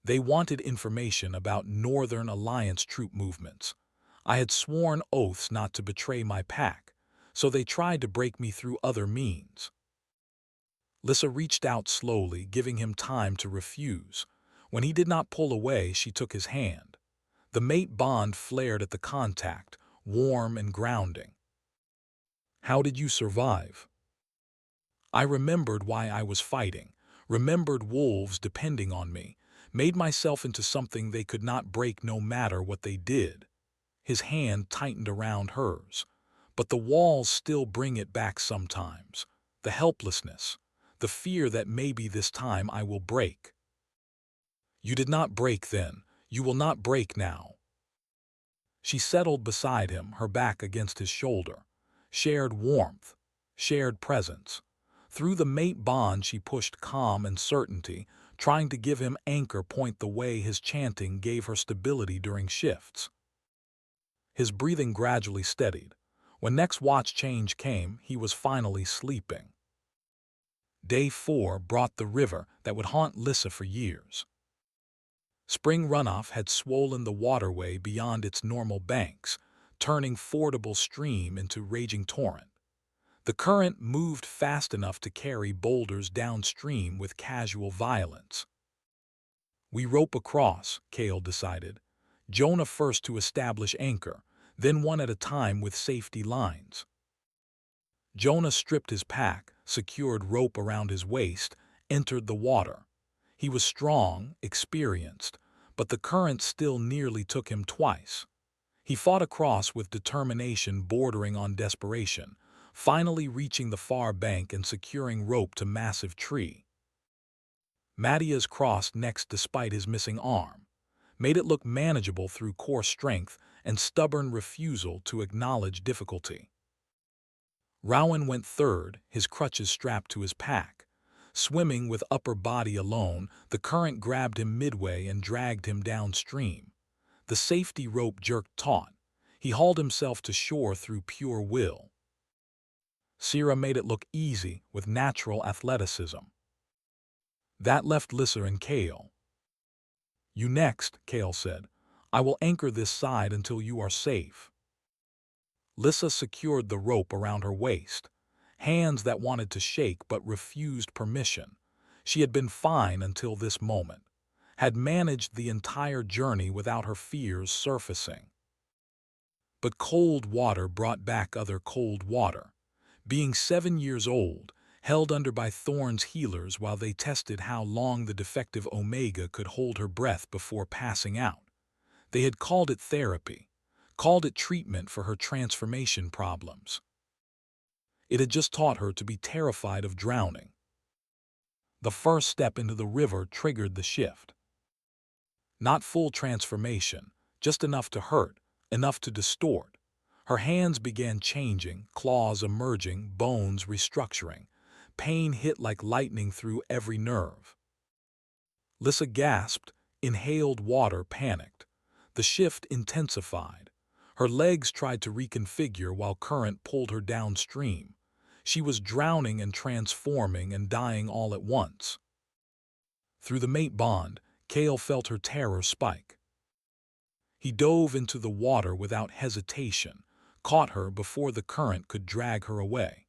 "They wanted information about Northern Alliance troop movements. I had sworn oaths not to betray my pack, so they tried to break me through other means." Lyssa reached out slowly, giving him time to refuse. When he did not pull away, she took his hand. The mate bond flared at the contact, warm and grounding. "How did you survive?" I remembered why I was fighting, remembered wolves depending on me, made myself into something they could not break no matter what they did. His hand tightened around hers. "But the walls still bring it back sometimes. The helplessness, the fear that maybe this time I will break." "You did not break then. You will not break now." She settled beside him, her back against his shoulder. Shared warmth, shared presence. Through the mate bond she pushed calm and certainty, trying to give him anchor point the way his chanting gave her stability during shifts. His breathing gradually steadied. When next watch change came, he was finally sleeping. Day 4 brought the river that would haunt Lyssa for years. Spring runoff had swollen the waterway beyond its normal banks, turning fordable stream into raging torrent. The current moved fast enough to carry boulders downstream with casual violence. "We rope across," Kael decided. "Jonah first to establish anchor, then one at a time with safety lines." Jonah stripped his pack, secured rope around his waist, entered the water. He was strong, experienced, but the current still nearly took him twice. He fought across with determination bordering on desperation, finally reaching the far bank and securing rope to massive tree. Matthias crossed next despite his missing arm, made it look manageable through core strength and stubborn refusal to acknowledge difficulty. Rowan went third, his crutches strapped to his pack. Swimming with upper body alone, the current grabbed him midway and dragged him downstream. The safety rope jerked taut. He hauled himself to shore through pure will. Sierra made it look easy, with natural athleticism. That left Lyssa and Kael. "You next," Kael said. "I will anchor this side until you are safe." Lyssa secured the rope around her waist, hands that wanted to shake but refused permission. She had been fine until this moment, had managed the entire journey without her fears surfacing. But cold water brought back other cold water. Being 7 years old, held under by Thorn's healers while they tested how long the defective Omega could hold her breath before passing out. They had called it therapy, called it treatment for her transformation problems. It had just taught her to be terrified of drowning. The first step into the river triggered the shift. Not full transformation, just enough to hurt, enough to distort. Her hands began changing, claws emerging, bones restructuring. Pain hit like lightning through every nerve. Lyssa gasped, inhaled water, panicked. The shift intensified. Her legs tried to reconfigure while current pulled her downstream. She was drowning and transforming and dying all at once. Through the mate bond, Kael felt her terror spike. He dove into the water without hesitation, caught her before the current could drag her away.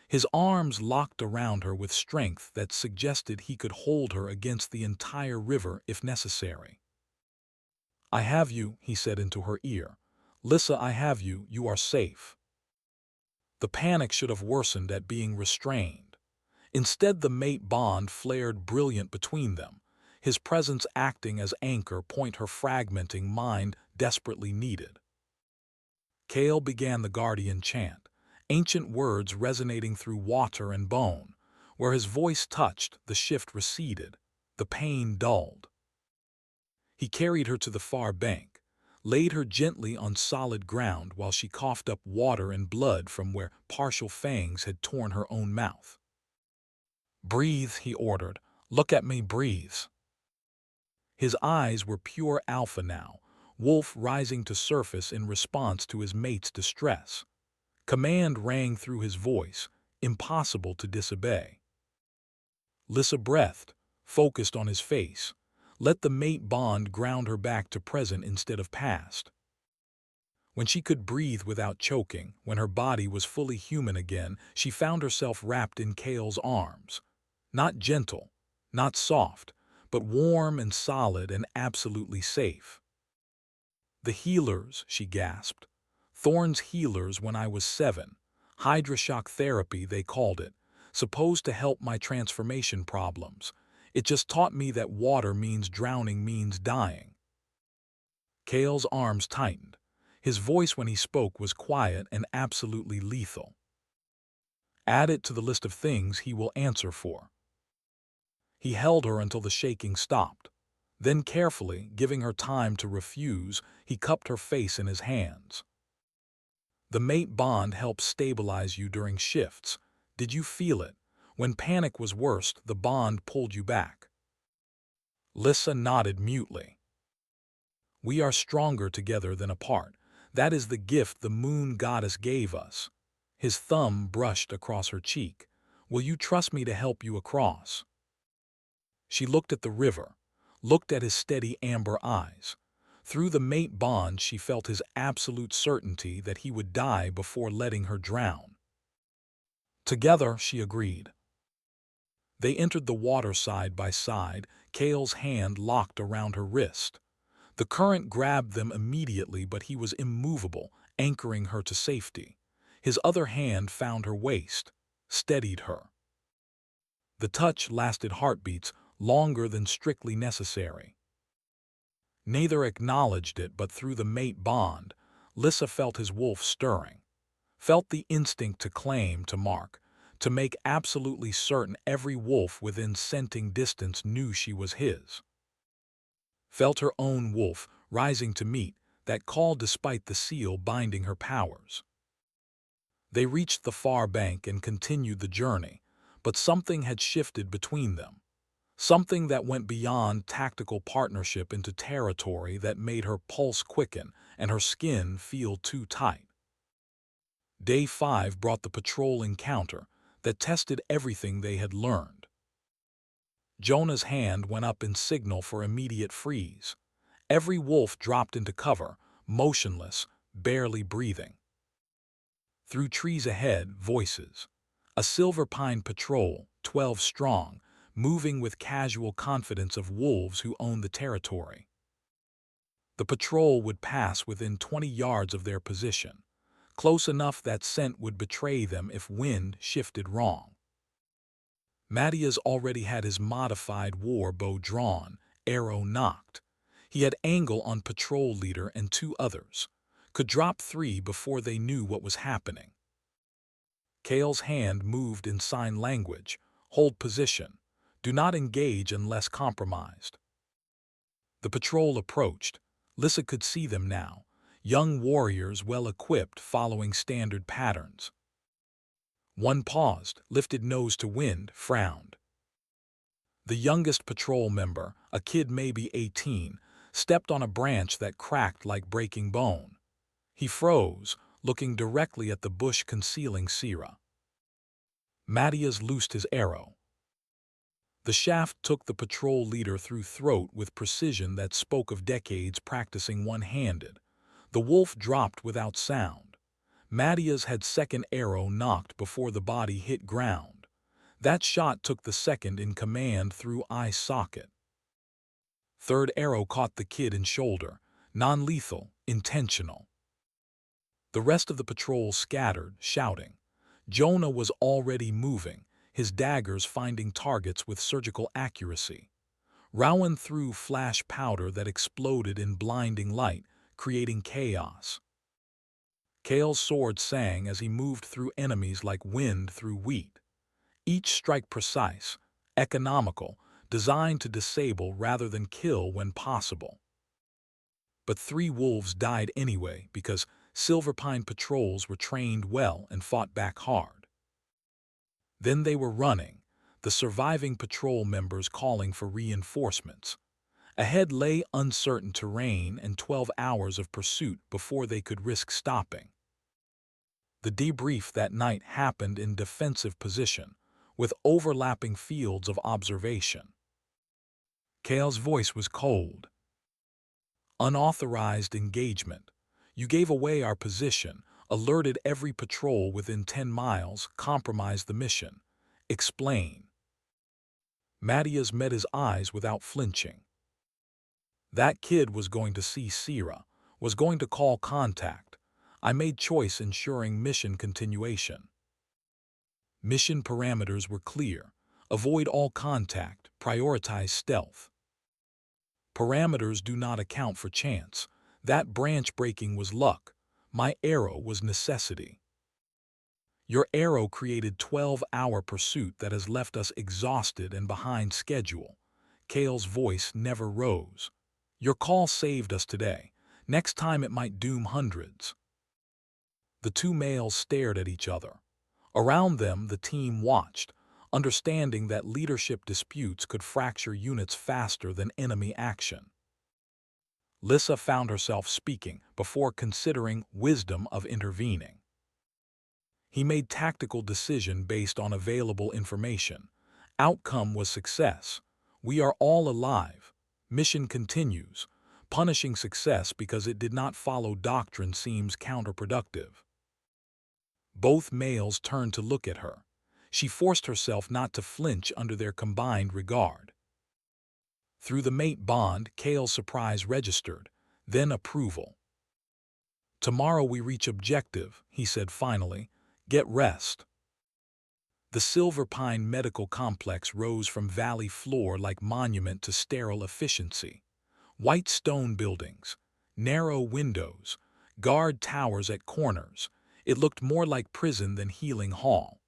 His arms locked around her with strength that suggested he could hold her against the entire river if necessary. "I have you," he said into her ear. "Lyssa, I have you, you are safe." The panic should have worsened at being restrained. Instead, the mate bond flared brilliant between them, his presence acting as anchor point her fragmenting mind desperately needed. Kael began the guardian chant, ancient words resonating through water and bone. Where his voice touched, the shift receded, the pain dulled. He carried her to the far bank, laid her gently on solid ground while she coughed up water and blood from where partial fangs had torn her own mouth. "Breathe," he ordered. "Look at me, breathe." His eyes were pure alpha now, wolf rising to surface in response to his mate's distress. Command rang through his voice, impossible to disobey. Lyssa breathed, focused on his face. Let the mate bond ground her back to present instead of past. When she could breathe without choking, when her body was fully human again, she found herself wrapped in Kael's arms. Not gentle, not soft, but warm and solid and absolutely safe. "The healers," she gasped. "Thorn's healers when I was 7. Hydroshock therapy, they called it. Supposed to help my transformation problems. It just taught me that water means drowning means dying." Kael's arms tightened. His voice when he spoke was quiet and absolutely lethal. "Add it to the list of things he will answer for." He held her until the shaking stopped. Then carefully, giving her time to refuse, he cupped her face in his hands. "The mate bond helps stabilize you during shifts. Did you feel it? When panic was worst, the bond pulled you back." Lyssa nodded mutely. "We are stronger together than apart. That is the gift the moon goddess gave us." His thumb brushed across her cheek. "Will you trust me to help you across?" She looked at the river, looked at his steady amber eyes. Through the mate bond she felt his absolute certainty that he would die before letting her drown. "Together," she agreed. They entered the water side by side, Kael's hand locked around her wrist. The current grabbed them immediately, but he was immovable, anchoring her to safety. His other hand found her waist, steadied her. The touch lasted heartbeats, longer than strictly necessary. Neither acknowledged it, but through the mate bond, Lyssa felt his wolf stirring, felt the instinct to claim, to mark, to make absolutely certain every wolf within scenting distance knew she was his. Felt her own wolf rising to meet that call despite the seal binding her powers. They reached the far bank and continued the journey, but something had shifted between them. Something that went beyond tactical partnership into territory that made her pulse quicken and her skin feel too tight. Day 5 brought the patrol encounter that tested everything they had learned. Jonah's hand went up in signal for immediate freeze. Every wolf dropped into cover, motionless, barely breathing. Through trees ahead, voices. A silver pine patrol, 12 strong, moving with casual confidence of wolves who own the territory. The patrol would pass within 20 yards of their position, close enough that scent would betray them if wind shifted wrong. Matthias already had his modified war bow drawn, arrow knocked. He had angle on patrol leader and 2 others. Could drop 3 before they knew what was happening. Kael's hand moved in sign language. Hold position. Do not engage unless compromised. The patrol approached. Lyssa could see them now. Young warriors well equipped following standard patterns. One paused, lifted nose to wind, frowned. The youngest patrol member, a kid maybe 18, stepped on a branch that cracked like breaking bone. He froze, looking directly at the bush concealing Sira. Matthias loosed his arrow. The shaft took the patrol leader through throat with precision that spoke of decades practicing one-handed. The wolf dropped without sound. Matthias had second arrow knocked before the body hit ground. That shot took the second in command through eye socket. Third arrow caught the kid in shoulder, non-lethal, intentional. The rest of the patrol scattered, shouting. Jonah was already moving, his daggers finding targets with surgical accuracy. Rowan threw flash powder that exploded in blinding light, creating chaos. Kael's sword sang as he moved through enemies like wind through wheat. Each strike precise, economical, designed to disable rather than kill when possible. But 3 wolves died anyway because Silverpine patrols were trained well and fought back hard. Then they were running, the surviving patrol members calling for reinforcements. Ahead lay uncertain terrain and 12 hours of pursuit before they could risk stopping. The debrief that night happened in defensive position, with overlapping fields of observation. Kael's voice was cold. Unauthorized engagement. You gave away our position, alerted every patrol within 10 miles, compromised the mission. Explain. Matthias met his eyes without flinching. That kid was going to see Sira, was going to call contact. I made choice ensuring mission continuation. Mission parameters were clear. Avoid all contact, prioritize stealth. Parameters do not account for chance. That branch breaking was luck. My arrow was necessity. Your arrow created 12-hour pursuit that has left us exhausted and behind schedule. Kael's voice never rose. Your call saved us today. Next time it might doom hundreds. The 2 males stared at each other. Around them, the team watched, understanding that leadership disputes could fracture units faster than enemy action. Lyssa found herself speaking before considering wisdom of intervening. He made tactical decision based on available information. Outcome was success. We are all alive. Mission continues. Punishing success because it did not follow doctrine seems counterproductive. Both males turned to look at her. She forced herself not to flinch under their combined regard. Through the mate bond, Kael's surprise registered, then approval. Tomorrow we reach objective, he said finally. Get rest. The Silverpine Medical Complex rose from valley floor like monument to sterile efficiency. White stone buildings, narrow windows, guard towers at corners. It looked more like prison than healing hall.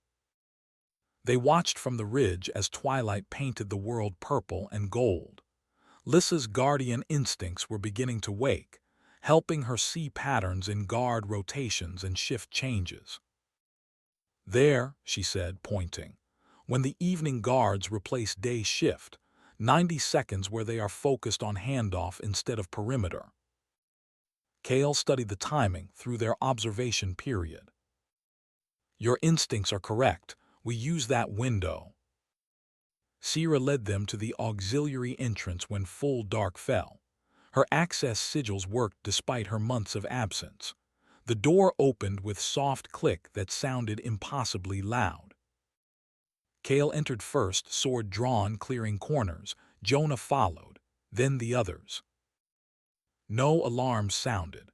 They watched from the ridge as twilight painted the world purple and gold. Lyssa's guardian instincts were beginning to wake, helping her see patterns in guard rotations and shift changes. There, she said, pointing, when the evening guards replace day shift, 90 seconds where they are focused on handoff instead of perimeter. Kael studied the timing through their observation period. Your instincts are correct. We use that window. Sira led them to the auxiliary entrance when full dark fell. Her access sigils worked despite her months of absence. The door opened with soft click that sounded impossibly loud. Kael entered first, sword drawn, clearing corners. Jonah followed, then the others. No alarms sounded.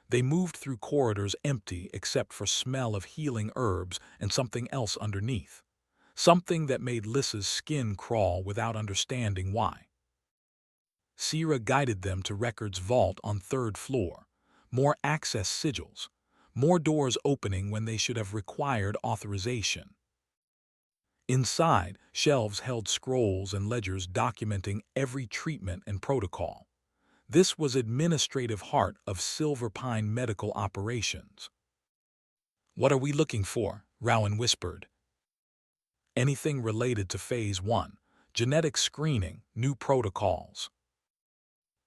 They moved through corridors empty except for smell of healing herbs and something else underneath. Something that made Lyssa's skin crawl without understanding why. Sierra guided them to Records' vault on third floor. More access sigils. More doors opening when they should have required authorization. Inside, shelves held scrolls and ledgers documenting every treatment and protocol. This was administrative heart of Silver Pine medical operations. "What are we looking for?" Rowan whispered. "Anything related to Phase 1, genetic screening, new protocols."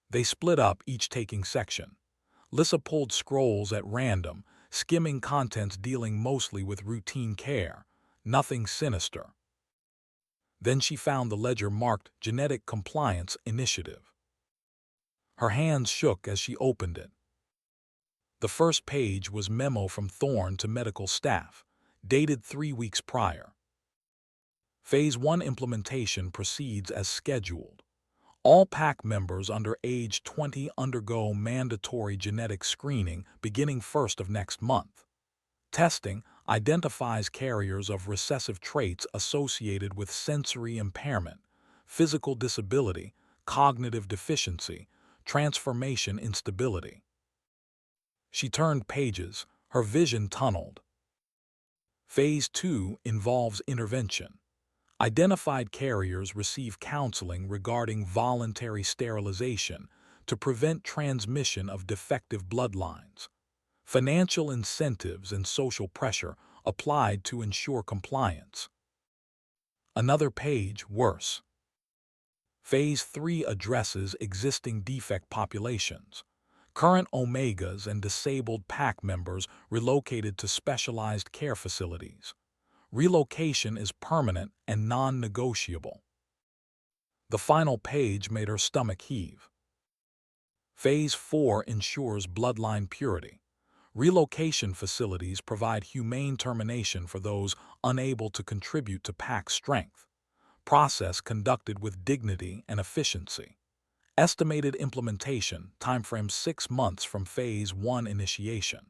They split up, each taking section. Lyssa pulled scrolls at random, skimming contents dealing mostly with routine care, nothing sinister. Then she found the ledger marked Genetic Compliance Initiative. Her hands shook as she opened it. The first page was memo from Thorne to medical staff, dated 3 weeks prior. Phase 1 implementation proceeds as scheduled. All PAC members under age 20 undergo mandatory genetic screening beginning 1st of next month. Testing identifies carriers of recessive traits associated with sensory impairment, physical disability, cognitive deficiency, transformation instability. She turned pages, her vision tunneled. Phase 2 involves intervention. Identified carriers receive counseling regarding voluntary sterilization to prevent transmission of defective bloodlines. Financial incentives and social pressure applied to ensure compliance. Another page, worse. Phase 3 addresses existing defect populations. Current Omegas and disabled PAC members relocated to specialized care facilities. Relocation is permanent and non-negotiable. The final page made her stomach heave. Phase 4 ensures bloodline purity. Relocation facilities provide humane termination for those unable to contribute to PAC strength. Process conducted with dignity and efficiency. Estimated implementation timeframe 6 months from Phase 1 initiation.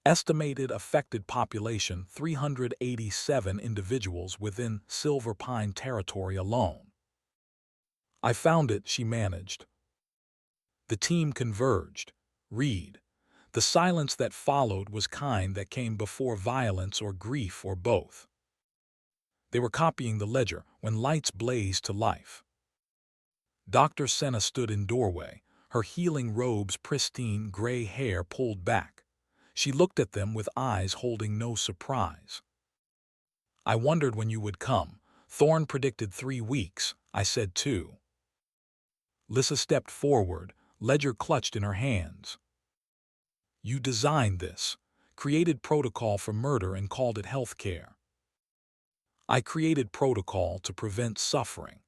Estimated affected population 387 individuals within Silver Pine territory alone. "I found it," she managed. The team converged. "Read." The silence that followed was kind that came before violence or grief or both. They were copying the ledger when lights blazed to life. Dr. Senna stood in doorway, her healing robe's pristine gray hair pulled back. She looked at them with eyes holding no surprise. "I wondered when you would come. Thorne predicted 3 weeks. I said 2. Lyssa stepped forward, ledger clutched in her hands. "You designed this, created protocol for murder and called it healthcare." "I created protocol to prevent suffering.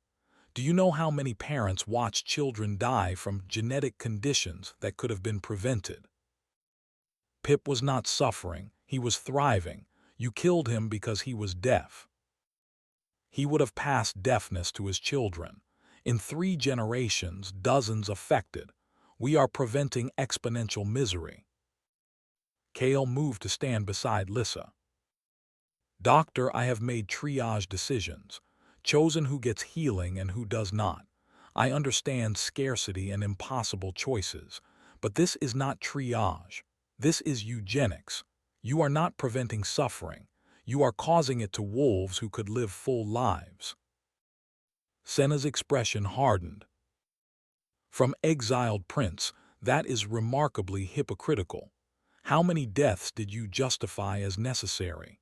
Do you know how many parents watch children die from genetic conditions that could have been prevented?" "Pip was not suffering, he was thriving. You killed him because he was deaf." "He would have passed deafness to his children. In 3 generations, dozens affected. We are preventing exponential misery." Kael moved to stand beside Lyssa. "Doctor, I have made triage decisions, chosen who gets healing and who does not. I understand scarcity and impossible choices, but this is not triage. This is eugenics. You are not preventing suffering. You are causing it to wolves who could live full lives." Senna's expression hardened. "From exiled prince, that is remarkably hypocritical. How many deaths did you justify as necessary?"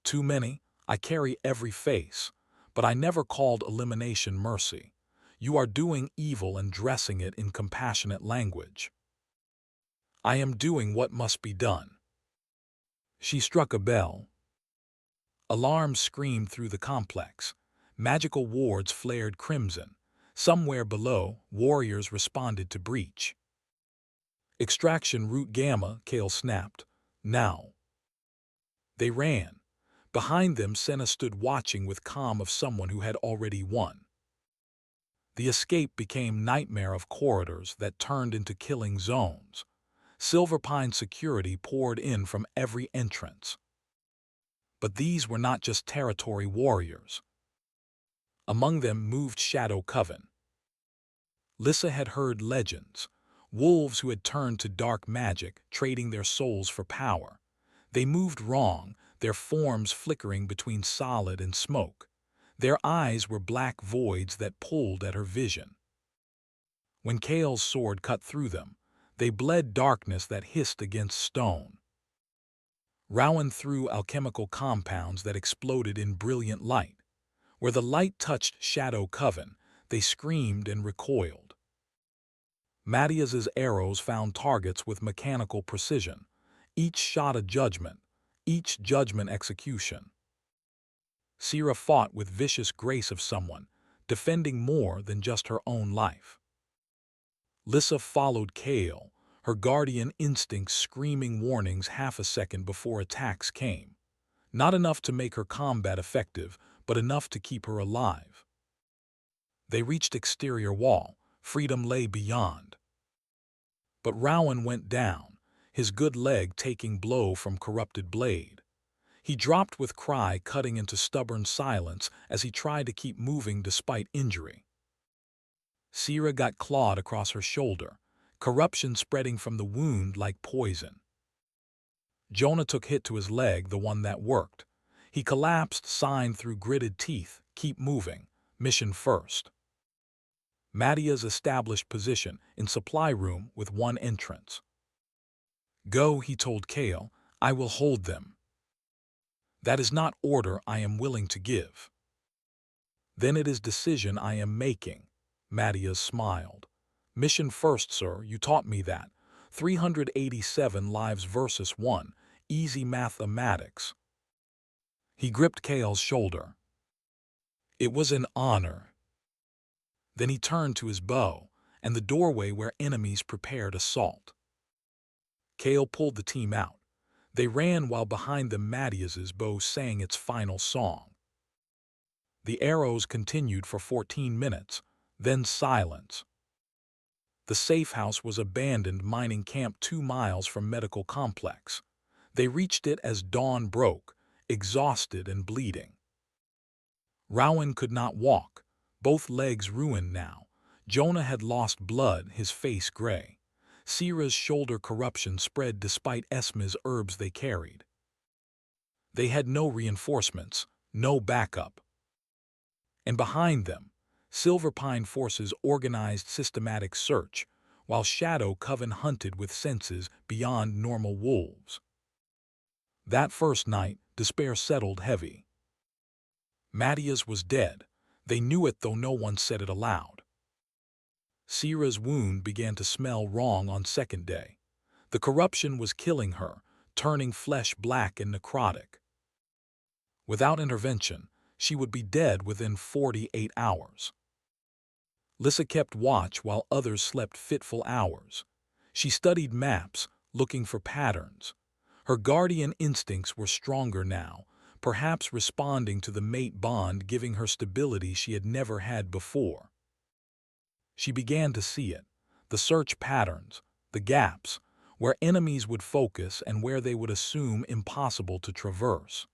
"Too many. I carry every face. But I never called elimination mercy. You are doing evil and dressing it in compassionate language." "I am doing what must be done." She struck a bell. Alarms screamed through the complex. Magical wards flared crimson. Somewhere below, warriors responded to breach. Extraction route gamma, Kael snapped. Now. They ran. Behind them, Senna stood watching with calm of someone who had already won. The escape became nightmare of corridors that turned into killing zones. Silverpine security poured in from every entrance. But these were not just territory warriors. Among them moved Shadow Coven. Lyssa had heard legends, wolves who had turned to dark magic, trading their souls for power. They moved wrong, their forms flickering between solid and smoke. Their eyes were black voids that pulled at her vision. When Kael's sword cut through them, they bled darkness that hissed against stone. Rowan threw alchemical compounds that exploded in brilliant light. Where the light touched Shadow Coven, they screamed and recoiled. Matthias's arrows found targets with mechanical precision. Each shot a judgment, each judgment execution. Sira fought with vicious grace of someone, defending more than just her own life. Lyssa followed Kael, her guardian instincts screaming warnings half a second before attacks came. Not enough to make her combat effective, but enough to keep her alive. They reached exterior wall. Freedom lay beyond. But Rowan went down, his good leg taking blow from corrupted blade. He dropped with cry, cutting into stubborn silence as he tried to keep moving despite injury. Sira got clawed across her shoulder, corruption spreading from the wound like poison. Jonah took hit to his leg, the one that worked. He collapsed, signed through gritted teeth, "Keep moving, mission first." Matthias established position in supply room with one entrance. "Go," he told Kael, "I will hold them." "That is not order I am willing to give." "Then it is decision I am making." Matthias smiled. "Mission first, sir, you taught me that. 387 lives versus 1, easy mathematics." He gripped Kael's shoulder. "It was an honor." Then he turned to his bow and the doorway where enemies prepared assault. Kael pulled the team out. They ran while behind them Matthias's bow sang its final song. The arrows continued for 14 minutes, then silence. The safe house was abandoned mining camp 2 miles from medical complex. They reached it as dawn broke, exhausted and bleeding. Rowan could not walk, both legs ruined now. Jonah had lost blood, his face gray. Sira's shoulder corruption spread despite Esme's herbs they carried. They had no reinforcements, no backup. And behind them, Silverpine forces organized systematic search, while Shadow Coven hunted with senses beyond normal wolves. That first night, despair settled heavy. Matthias was dead. They knew it, though no one said it aloud. Sira's wound began to smell wrong on second day. The corruption was killing her, turning flesh black and necrotic. Without intervention, she would be dead within 48 hours. Lyssa kept watch while others slept fitful hours. She studied maps, looking for patterns. Her guardian instincts were stronger now, perhaps responding to the mate bond giving her stability she had never had before. She began to see it, the search patterns, the gaps, where enemies would focus and where they would assume impossible to traverse.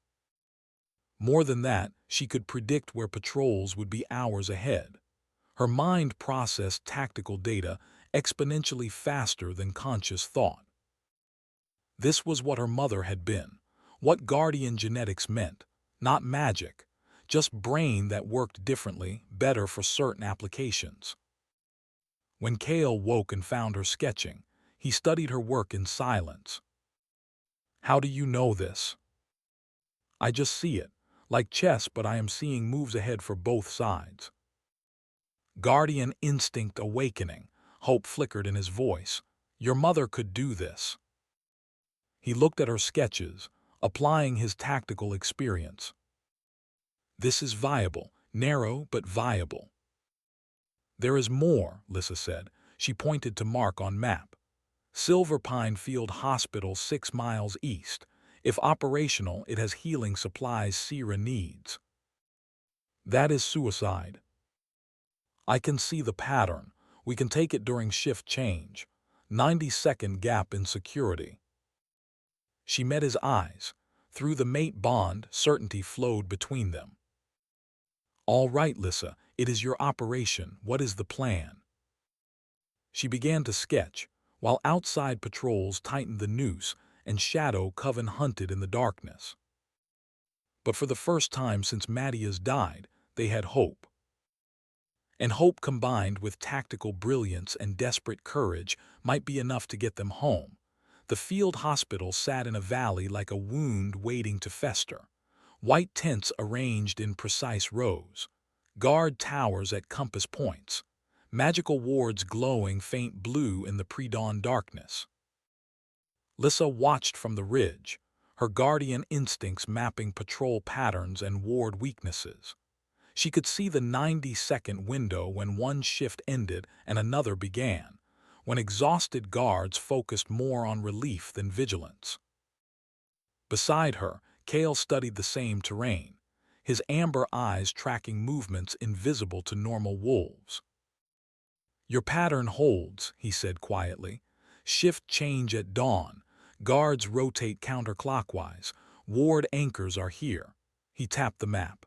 More than that, she could predict where patrols would be hours ahead. Her mind processed tactical data exponentially faster than conscious thought. This was what her mother had been, what guardian genetics meant, not magic, just brain that worked differently, better for certain applications. When Kael woke and found her sketching, he studied her work in silence. "How do you know this?" "I just see it, like chess, but I am seeing moves ahead for both sides." Guardian instinct awakening, hope flickered in his voice. "Your mother could do this." He looked at her sketches, applying his tactical experience. "This is viable, narrow but viable." "There is more," Lyssa said. She pointed to mark on map. Silver Pine Field Hospital 6 miles east. If operational, it has healing supplies Sierra needs. That is suicide. I can see the pattern. We can take it during shift change. 90-second gap in security. She met his eyes. Through the mate bond, certainty flowed between them. All right, Lyssa, it is your operation. What is the plan? She began to sketch, while outside patrols tightened the noose and Shadow Coven hunted in the darkness. But for the first time since Mattias died, they had hope. And hope combined with tactical brilliance and desperate courage might be enough to get them home. The field hospital sat in a valley like a wound waiting to fester. White tents arranged in precise rows. Guard towers at compass points. Magical wards glowing faint blue in the pre-dawn darkness. Lyssa watched from the ridge, her guardian instincts mapping patrol patterns and ward weaknesses. She could see the 90-second window when one shift ended and another began, when exhausted guards focused more on relief than vigilance. Beside her, Kael studied the same terrain, his amber eyes tracking movements invisible to normal wolves. "Your pattern holds," he said quietly. "Shift change at dawn. Guards rotate counterclockwise. Ward anchors are here." He tapped the map.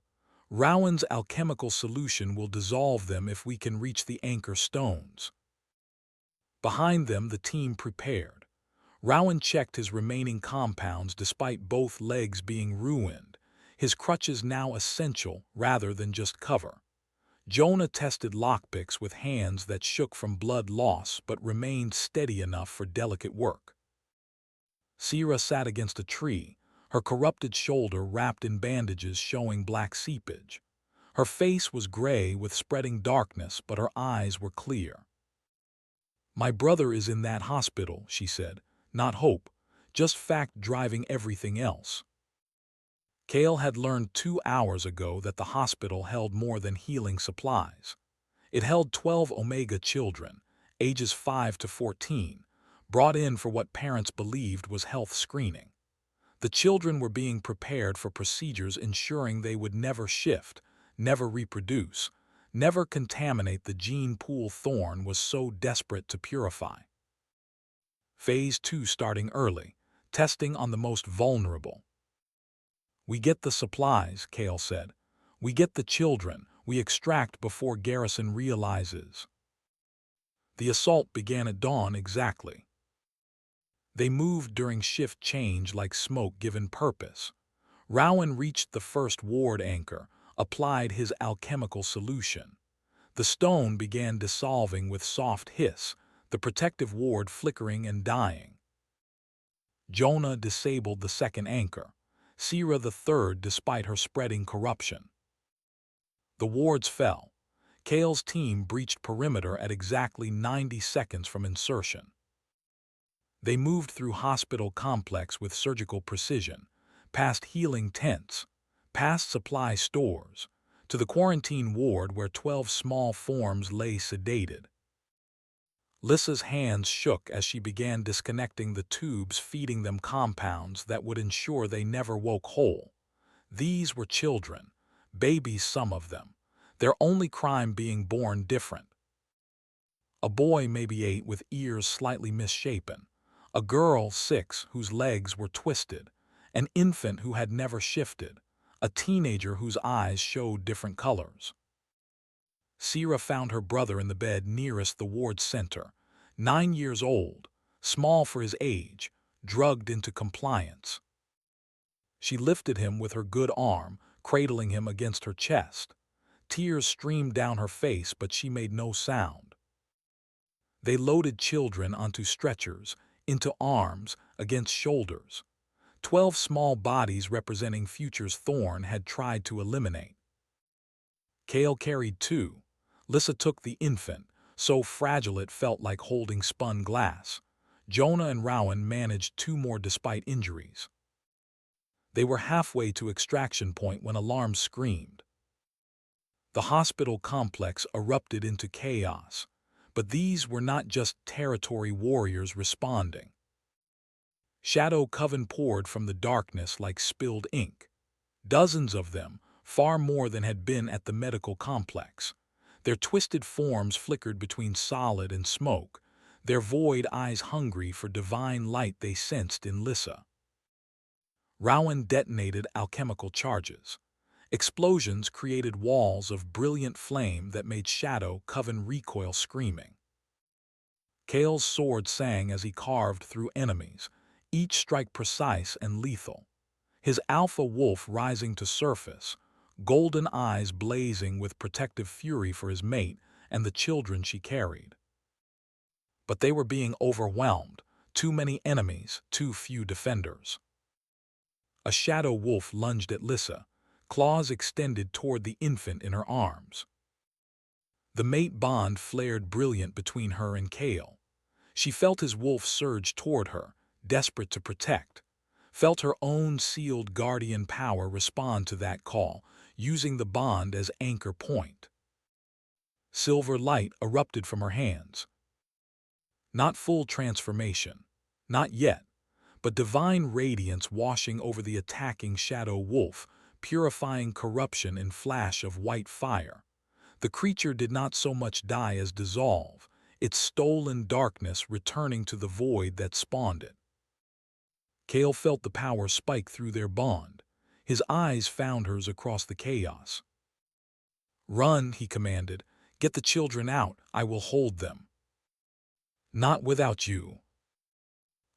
"Rowan's alchemical solution will dissolve them if we can reach the anchor stones." Behind them, the team prepared. Rowan checked his remaining compounds despite both legs being ruined, his crutches now essential rather than just cover. Jonah tested lockpicks with hands that shook from blood loss but remained steady enough for delicate work. Sierra sat against a tree, her corrupted shoulder wrapped in bandages showing black seepage. Her face was gray with spreading darkness, but her eyes were clear. "My brother is in that hospital," she said. "Not hope, just fact driving everything else." Kael had learned 2 hours ago that the hospital held more than healing supplies. It held 12 Omega children, ages 5 to 14, brought in for what parents believed was health screening. The children were being prepared for procedures ensuring they would never shift, never reproduce, never contaminate the gene pool Thorn was so desperate to purify. Phase 2 starting early, testing on the most vulnerable. "We get the supplies," Kael said. "We get the children. We extract before Garrison realizes." The assault began at dawn exactly. They moved during shift change like smoke given purpose. Rowan reached the first ward anchor, applied his alchemical solution. The stone began dissolving with soft hiss, the protective ward flickering and dying. Jonah disabled the second anchor, Sierra the third despite her spreading corruption. The wards fell. Kael's team breached perimeter at exactly 90 seconds from insertion. They moved through hospital complex with surgical precision, past healing tents, past supply stores, to the quarantine ward where 12 small forms lay sedated. Lyssa's hands shook as she began disconnecting the tubes feeding them compounds that would ensure they never woke whole. These were children, babies some of them, their only crime being born different. A boy maybe 8 with ears slightly misshapen, a girl 6 whose legs were twisted, an infant who had never shifted, a teenager whose eyes showed different colors. Sierra found her brother in the bed nearest the ward center, 9 years old, small for his age, drugged into compliance. She lifted him with her good arm, cradling him against her chest. Tears streamed down her face, but she made no sound. They loaded children onto stretchers, into arms, against shoulders. 12 small bodies representing futures Thorn had tried to eliminate. Kael carried 2. Lyssa took the infant, so fragile it felt like holding spun glass. Jonah and Rowan managed 2 more despite injuries. They were halfway to extraction point when alarms screamed. The hospital complex erupted into chaos, But these were not just territory warriors responding. Shadow coven poured from the darkness like spilled ink. Dozens of them, far more than had been at the medical complex. Their twisted forms flickered between solid and smoke, their void eyes hungry for divine light they sensed in Lyssa. Rowan detonated alchemical charges. Explosions created walls of brilliant flame that made Shadow Coven recoil screaming. Kael's sword sang as he carved through enemies, each strike precise and lethal. His alpha wolf rising to surface, golden eyes blazing with protective fury for his mate and the children she carried. But they were being overwhelmed, too many enemies, too few defenders. A shadow wolf lunged at Lyssa, claws extended toward the infant in her arms. The mate bond flared brilliant between her and Kael. She felt his wolf surge toward her, desperate to protect, felt her own sealed guardian power respond to that call, using the bond as anchor point. Silver light erupted from her hands. Not full transformation, not yet, but divine radiance washing over the attacking shadow wolf, purifying corruption in flash of white fire. The creature did not so much die as dissolve, its stolen darkness returning to the void that spawned it. Kael felt the power spike through their bond. His eyes found hers across the chaos. "Run," he commanded. "Get the children out. I will hold them." "Not without you."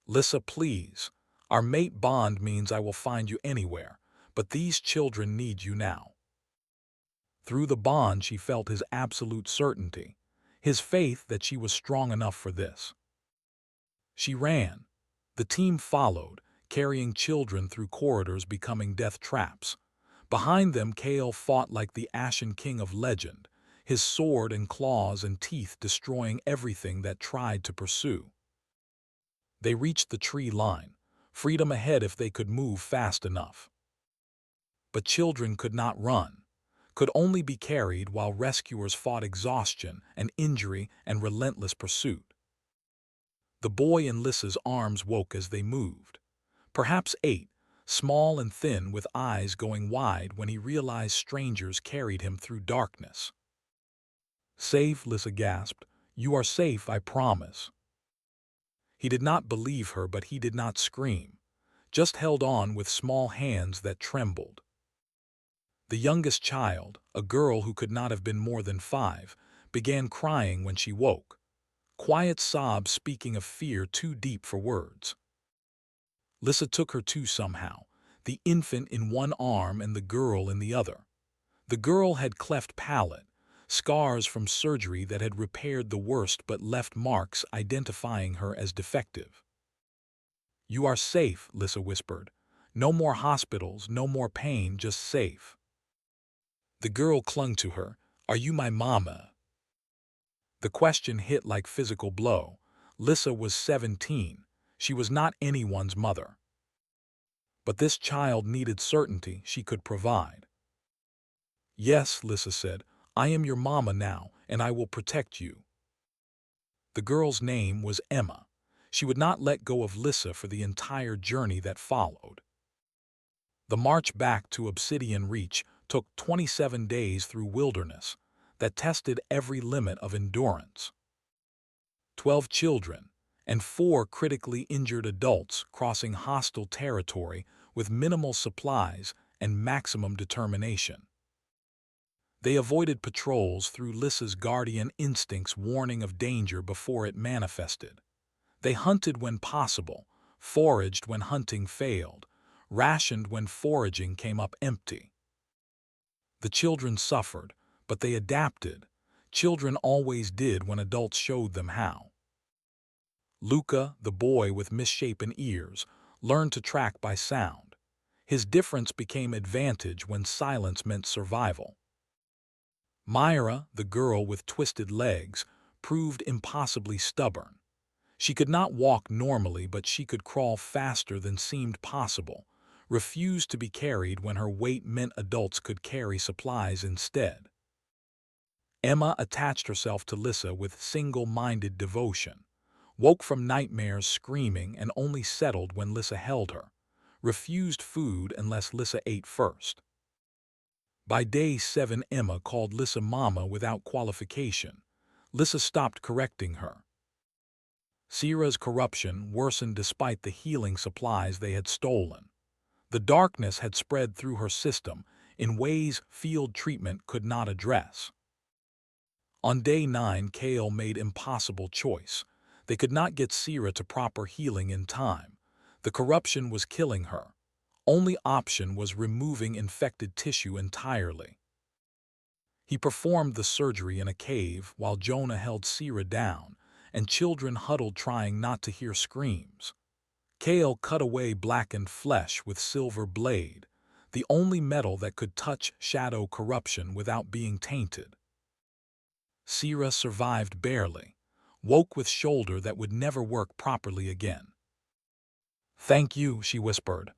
"Lyssa, please. Our mate bond means I will find you anywhere, but these children need you now." Through the bond she felt his absolute certainty, his faith that she was strong enough for this. She ran. The team followed, carrying children through corridors becoming death traps. Behind them Kael fought like the Ashen King of legend, his sword and claws and teeth destroying everything that tried to pursue. They reached the tree line, freedom ahead if they could move fast enough. But children could not run, could only be carried while rescuers fought exhaustion and injury and relentless pursuit. The boy in Lyssa's arms woke as they moved. Perhaps 8, small and thin with eyes going wide when he realized strangers carried him through darkness. "Safe," Lyssa gasped. "You are safe, I promise." He did not believe her, but he did not scream, just held on with small hands that trembled. The youngest child, a girl who could not have been more than 5, began crying when she woke. Quiet sobs speaking of fear too deep for words. Lyssa took her too somehow, the infant in one arm and the girl in the other. The girl had cleft palate, scars from surgery that had repaired the worst but left marks identifying her as defective. "You are safe," Lyssa whispered. "No more hospitals, no more pain, just safe." The girl clung to her. "Are you my mama?" The question hit like physical blow. Lyssa was 17. She was not anyone's mother. But this child needed certainty she could provide. "Yes," Lyssa said, "I am your mama now, and I will protect you." The girl's name was Emma. She would not let go of Lyssa for the entire journey that followed. The march back to Obsidian Reach took 27 days through wilderness that tested every limit of endurance. 12 children and 4 critically injured adults crossing hostile territory with minimal supplies and maximum determination. They avoided patrols through Lyssa's guardian instincts warning of danger before it manifested. They hunted when possible, foraged when hunting failed, rationed when foraging came up empty. The children suffered, but they adapted. Children always did when adults showed them how. Luca, the boy with misshapen ears, learned to track by sound. His difference became advantage when silence meant survival. Myra, the girl with twisted legs, proved impossibly stubborn. She could not walk normally, but she could crawl faster than seemed possible, refused to be carried when her weight meant adults could carry supplies instead. Emma attached herself to Lyssa with single-minded devotion, woke from nightmares screaming and only settled when Lyssa held her, refused food unless Lyssa ate first. By day 7, Emma called Lyssa Mama without qualification. Lyssa stopped correcting her. Sierra's corruption worsened despite the healing supplies they had stolen. The darkness had spread through her system in ways field treatment could not address. On day 9, Kael made impossible choice. They could not get Sierra to proper healing in time. The corruption was killing her. Only option was removing infected tissue entirely. He performed the surgery in a cave while Jonah held Sierra down, and children huddled trying not to hear screams. Kael cut away blackened flesh with silver blade, the only metal that could touch shadow corruption without being tainted. Sierra survived barely, woke with shoulder that would never work properly again. "Thank you," she whispered.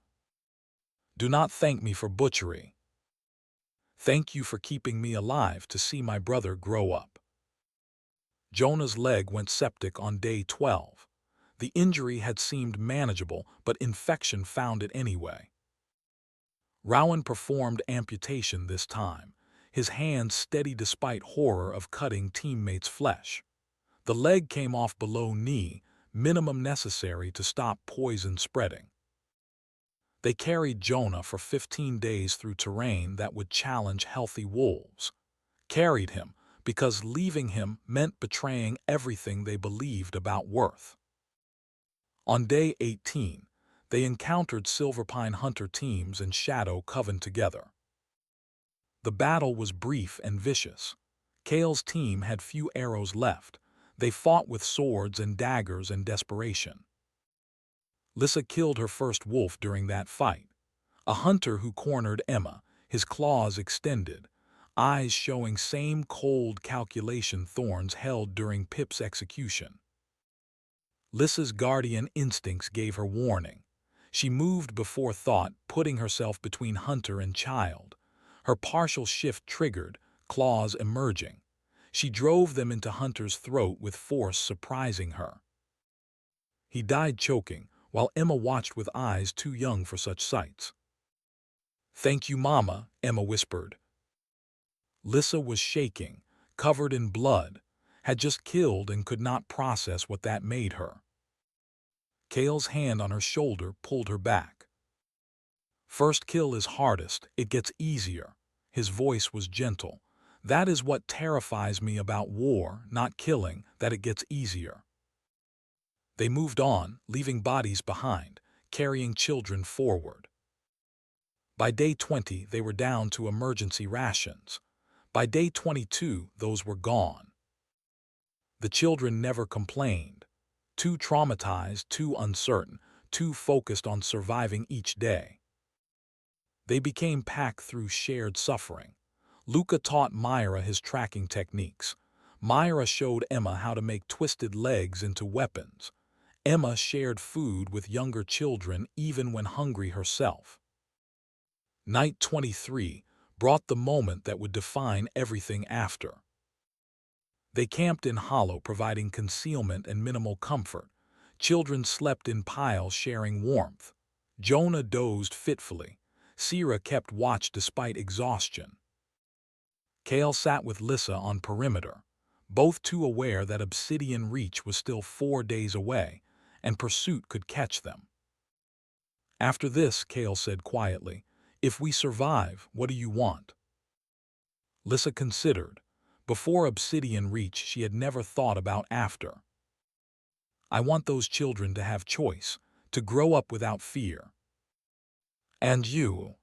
"Do not thank me for butchery. Thank you for keeping me alive to see my brother grow up." Jonah's leg went septic on day 12. The injury had seemed manageable, but infection found it anyway. Rowan performed amputation this time, his hands steady despite horror of cutting teammates' flesh. The leg came off below knee, minimum necessary to stop poison spreading. They carried Jonah for 15 days through terrain that would challenge healthy wolves. Carried him because leaving him meant betraying everything they believed about worth. On day 18, they encountered Silverpine Hunter teams and Shadow Coven together. The battle was brief and vicious. Kael's team had few arrows left. They fought with swords and daggers and desperation. Lyssa killed her first wolf during that fight. A hunter who cornered Emma, his claws extended, eyes showing same cold calculation thorns held during Pip's execution. Lyssa's guardian instincts gave her warning. She moved before thought, putting herself between hunter and child. Her partial shift triggered, claws emerging. She drove them into Hunter's throat with force surprising her. He died choking, while Emma watched with eyes too young for such sights. "Thank you, Mama," Emma whispered. Lyssa was shaking, covered in blood, had just killed and could not process what that made her. Kael's hand on her shoulder pulled her back. "First kill is hardest, it gets easier." His voice was gentle. "That is what terrifies me about war, not killing, that it gets easier." They moved on, leaving bodies behind, carrying children forward. By day 20, they were down to emergency rations. By day 22, those were gone. The children never complained. Too traumatized, too uncertain, too focused on surviving each day. They became packed through shared suffering. Luca taught Myra his tracking techniques. Myra showed Emma how to make twisted legs into weapons. Emma shared food with younger children even when hungry herself. Night 23 brought the moment that would define everything after. They camped in Hollow, providing concealment and minimal comfort. Children slept in piles, sharing warmth. Jonah dozed fitfully. Sierra kept watch despite exhaustion. Kael sat with Lyssa on perimeter, both too aware that Obsidian Reach was still 4 days away, and pursuit could catch them. "After this," Kael said quietly, "if we survive, what do you want?" Lyssa considered. Before Obsidian Reach, she had never thought about after. "I want those children to have choice, to grow up without fear." "And you?"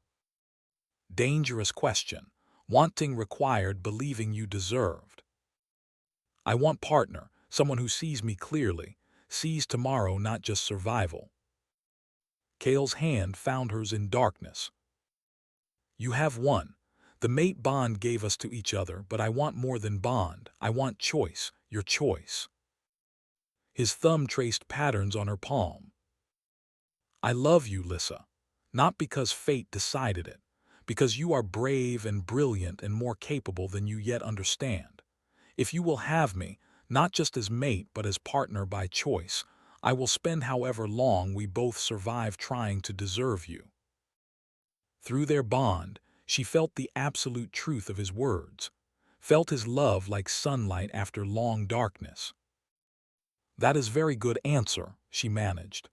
Dangerous question. Wanting required believing you deserved. "I want partner, someone who sees me clearly, sees tomorrow, not just survival." Kael's hand found hers in darkness. "You have one. The mate bond gave us to each other, but I want more than bond. I want choice, your choice." His thumb traced patterns on her palm. "I love you, Lyssa. Not because fate decided it, because you are brave and brilliant and more capable than you yet understand. If you will have me, not just as mate but as partner by choice, I will spend however long we both survive trying to deserve you." Through their bond, she felt the absolute truth of his words, felt his love like sunlight after long darkness. "That is very good answer," she managed.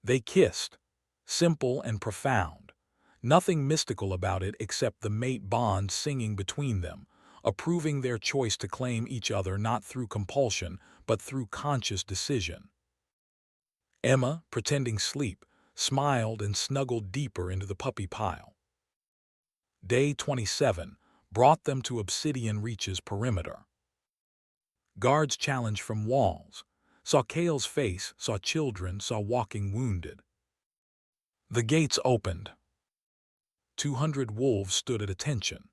They kissed, simple and profound. Nothing mystical about it except the mate bond singing between them, approving their choice to claim each other not through compulsion, but through conscious decision. Emma, pretending sleep, smiled and snuggled deeper into the puppy pile. Day 27 brought them to Obsidian Reach's perimeter. Guards challenged from walls, saw Kael's face, saw children, saw walking wounded. The gates opened. 200 wolves stood at attention.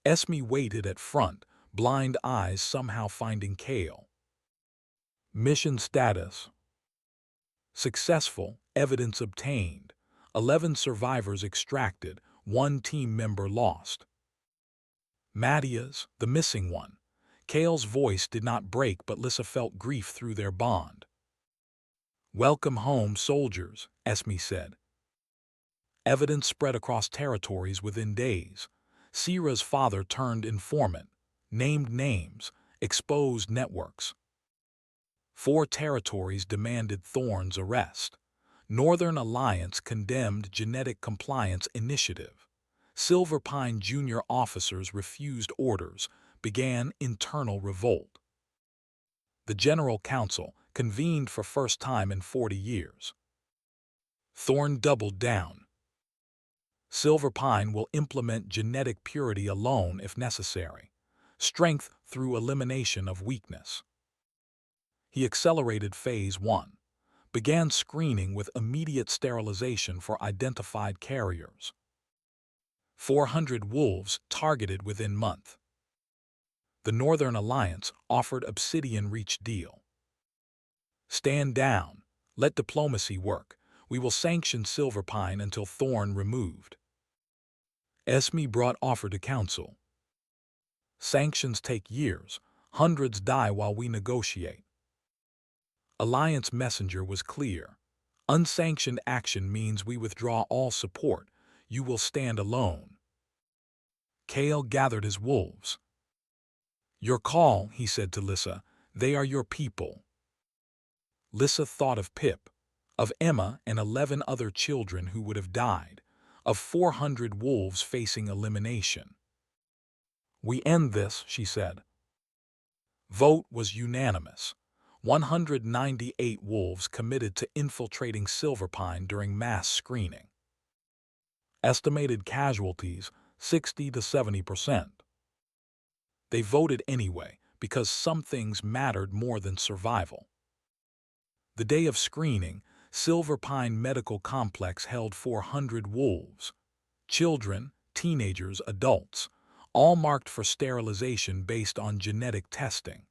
Esme waited at front, blind eyes somehow finding Kael. Mission status: successful, evidence obtained. 11 survivors extracted, 1 team member lost. Mattias, the missing one. Kael's voice did not break, but Lyssa felt grief through their bond. "Welcome home, soldiers," Esme said. Evidence spread across territories within days. Sierra's father turned informant, named names, exposed networks. 4 territories demanded Thorne's arrest. Northern Alliance condemned Genetic Compliance Initiative. Silver Pine junior officers refused orders, began internal revolt. The General Council convened for first time in 40 years. Thorne doubled down. Silver Pine will implement genetic purity alone if necessary. Strength through elimination of weakness. He accelerated Phase 1. Began screening with immediate sterilization for identified carriers. 400 wolves targeted within month. The Northern Alliance offered Obsidian Reach deal. Stand down. Let diplomacy work. We will sanction Silver Pine until Thorne removed. Esme brought offer to council. Sanctions take years. Hundreds die while we negotiate. Alliance messenger was clear. Unsanctioned action means we withdraw all support. You will stand alone. Kael gathered his wolves. "Your call," he said to Lyssa. "They are your people." Lyssa thought of Pip, of Emma and 11 other children who would have died, of 400 wolves facing elimination. "We end this," she said. Vote was unanimous. 198 wolves committed to infiltrating Silver Pine during mass screening. Estimated casualties, 60 to 70%. They voted anyway, because some things mattered more than survival. The day of screening, Silver Pine Medical Complex held 400 wolves. Children, teenagers, adults, all marked for sterilization based on genetic testing.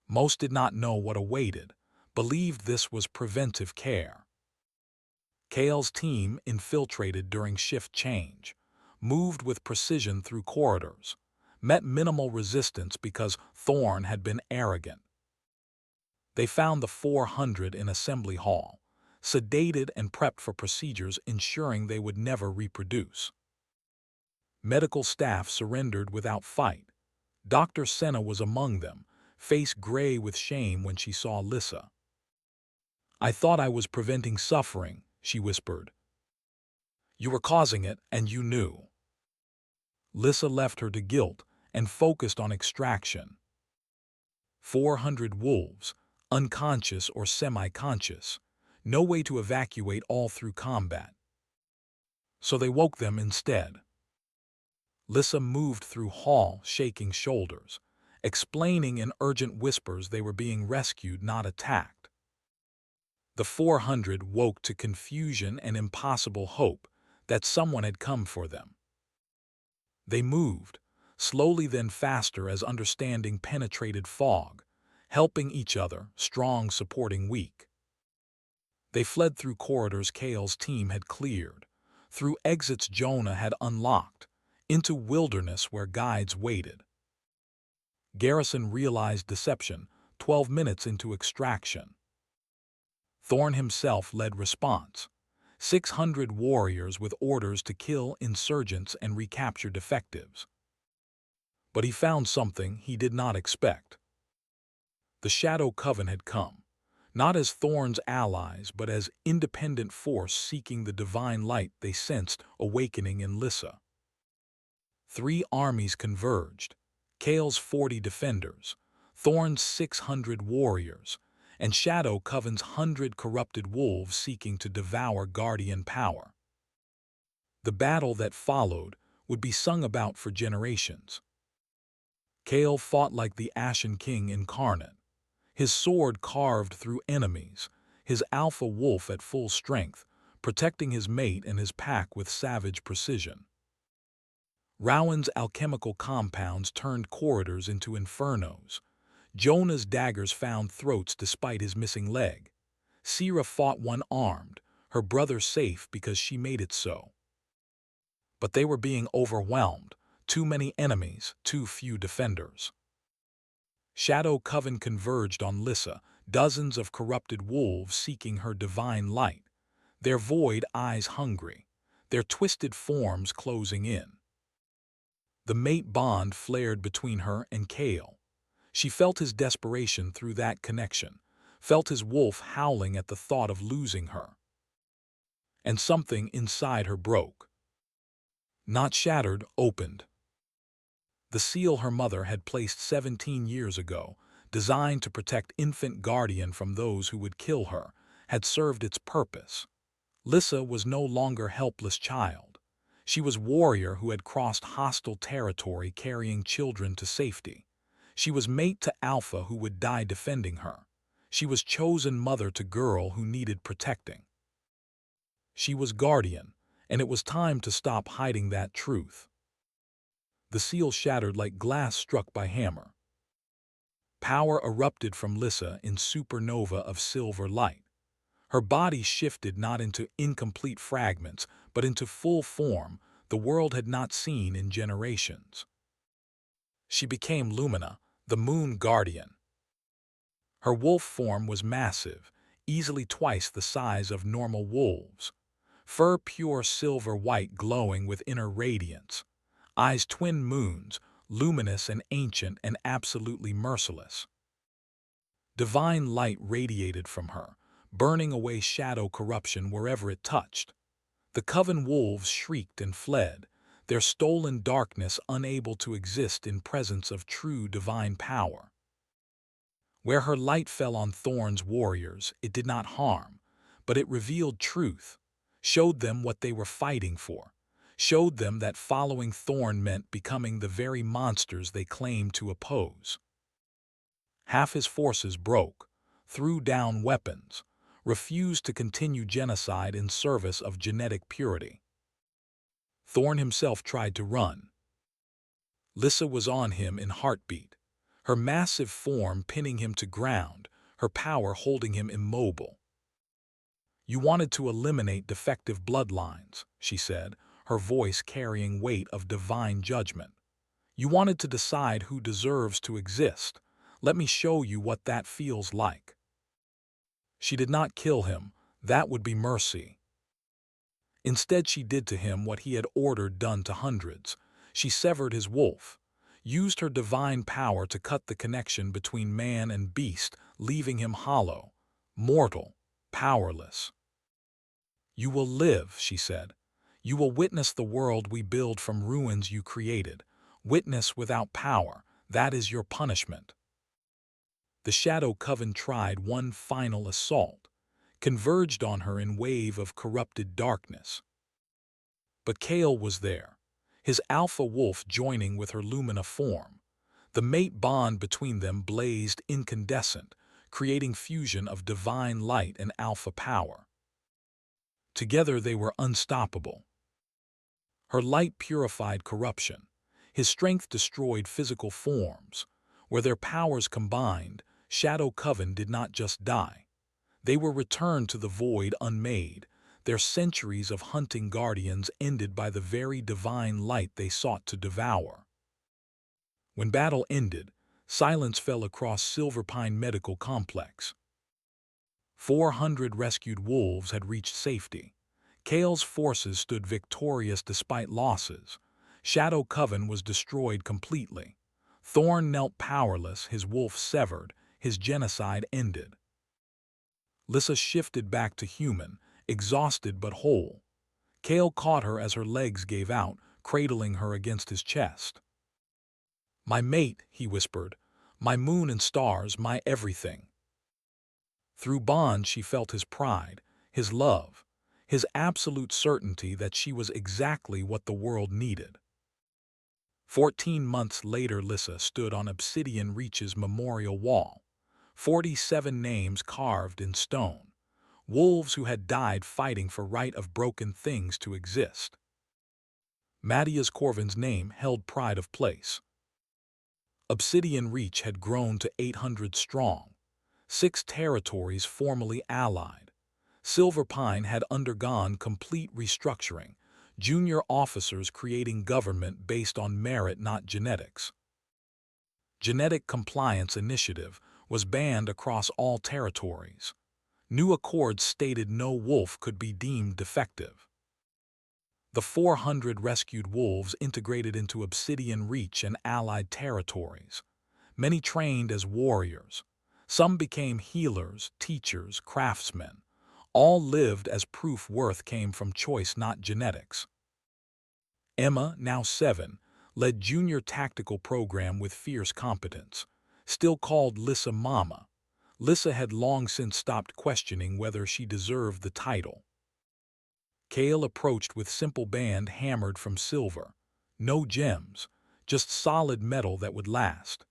Most did not know what awaited, believed this was preventive care. Kael's team infiltrated during shift change, moved with precision through corridors, met minimal resistance because Thorne had been arrogant. They found the 400 in assembly hall, sedated and prepped for procedures ensuring they would never reproduce. Medical staff surrendered without fight. Dr. Senna was among them, face gray with shame when she saw Lyssa. "I thought I was preventing suffering," she whispered. "You were causing it, and you knew." Lyssa left her to guilt and focused on extraction. 400 wolves, unconscious or semi-conscious, no way to evacuate all through combat. So they woke them instead. Lyssa moved through hall, shaking shoulders, explaining in urgent whispers they were being rescued, not attacked. The 400 woke to confusion and impossible hope that someone had come for them. They moved, slowly then faster as understanding penetrated fog, helping each other, strong supporting weak. They fled through corridors Kael's team had cleared, through exits Jonah had unlocked, into wilderness where guides waited. Garrison realized deception 12 minutes into extraction. Thorn himself led response. 600 warriors with orders to kill insurgents and recapture defectives. But he found something he did not expect. The Shadow Coven had come, not as Thorn's allies but as independent force seeking the divine light they sensed awakening in Lyssa. 3 armies converged: Kael's 40 defenders, Thorn's 600 warriors, and Shadow Coven's 100 corrupted wolves seeking to devour guardian power. The battle that followed would be sung about for generations. Kael fought like the Ashen King incarnate, his sword carved through enemies, his alpha wolf at full strength, protecting his mate and his pack with savage precision. Rowan's alchemical compounds turned corridors into infernos. Jonah's daggers found throats despite his missing leg. Sira fought one-armed, her brother safe because she made it so. But they were being overwhelmed. Too many enemies, too few defenders. Shadow Coven converged on Lyssa, dozens of corrupted wolves seeking her divine light, their void eyes hungry, their twisted forms closing in. The mate bond flared between her and Kael. She felt his desperation through that connection, felt his wolf howling at the thought of losing her. And something inside her broke. Not shattered, opened. The seal her mother had placed 17 years ago, designed to protect infant guardian from those who would kill her, had served its purpose. Lyssa was no longer helpless child. She was warrior who had crossed hostile territory carrying children to safety. She was mate to Alpha who would die defending her. She was chosen mother to girl who needed protecting. She was guardian, and it was time to stop hiding that truth. The seal shattered like glass struck by hammer. Power erupted from Lyssa in supernova of silver light. Her body shifted not into incomplete fragments, but into full form the world had not seen in generations. She became Lumina, the moon guardian. Her wolf form was massive, easily twice the size of normal wolves. Fur pure silver white glowing with inner radiance. Eyes twin moons, luminous and ancient and absolutely merciless. Divine light radiated from her, burning away shadow corruption wherever it touched. The coven wolves shrieked and fled, their stolen darkness unable to exist in presence of true divine power. Where her light fell on Thorn's warriors, it did not harm, but it revealed truth, showed them what they were fighting for, showed them that following Thorn meant becoming the very monsters they claimed to oppose. Half his forces broke, threw down weapons, refused to continue genocide in service of genetic purity. Thorn himself tried to run. Lyssa was on him in heartbeat, her massive form pinning him to ground, her power holding him immobile. "You wanted to eliminate defective bloodlines," she said, her voice carrying weight of divine judgment. "You wanted to decide who deserves to exist. Let me show you what that feels like." She did not kill him, that would be mercy. Instead she did to him what he had ordered done to hundreds. She severed his wolf, used her divine power to cut the connection between man and beast, leaving him hollow, mortal, powerless. "You will live," she said. "You will witness the world we build from ruins you created. Witness without power, that is your punishment." The Shadow Coven tried one final assault, converged on her in wave of corrupted darkness. But Kael was there, his alpha wolf joining with her Lumina form. The mate bond between them blazed incandescent, creating fusion of divine light and alpha power. Together they were unstoppable. Her light purified corruption, his strength destroyed physical forms. Where their powers combined, Shadow Coven did not just die. They were returned to the void unmade, their centuries of hunting guardians ended by the very divine light they sought to devour. When battle ended, Silence fell across Silver Pine Medical Complex. 400 rescued wolves had reached safety. Kael's forces stood victorious despite losses. Shadow Coven was destroyed completely. Thorn knelt powerless, his wolf severed, his genocide ended. Lyssa shifted back to human, exhausted but whole. Kael caught her as her legs gave out, cradling her against his chest. "My mate," he whispered, "my moon and stars, my everything." Through bond she felt his pride, his love, his absolute certainty that she was exactly what the world needed. 14 months later, Lyssa stood on Obsidian Reach's memorial wall. 47 names carved in stone. Wolves who had died fighting for right of broken things to exist. Matthias Corvin's name held pride of place. Obsidian Reach had grown to 800 strong. 6 territories formally allied. Silver Pine had undergone complete restructuring, junior officers creating government based on merit, not genetics. Genetic Compliance Initiative was banned across all territories. New accords stated no wolf could be deemed defective. The 400 rescued wolves integrated into Obsidian Reach and allied territories. Many trained as warriors. Some became healers, teachers, craftsmen. All lived as proof worth came from choice, not genetics. Emma, now 7, led junior tactical program with fierce competence. Still called Lyssa Mama, Lyssa had long since stopped questioning whether she deserved the title. Kael approached with simple band hammered from silver. No gems, just solid metal that would last.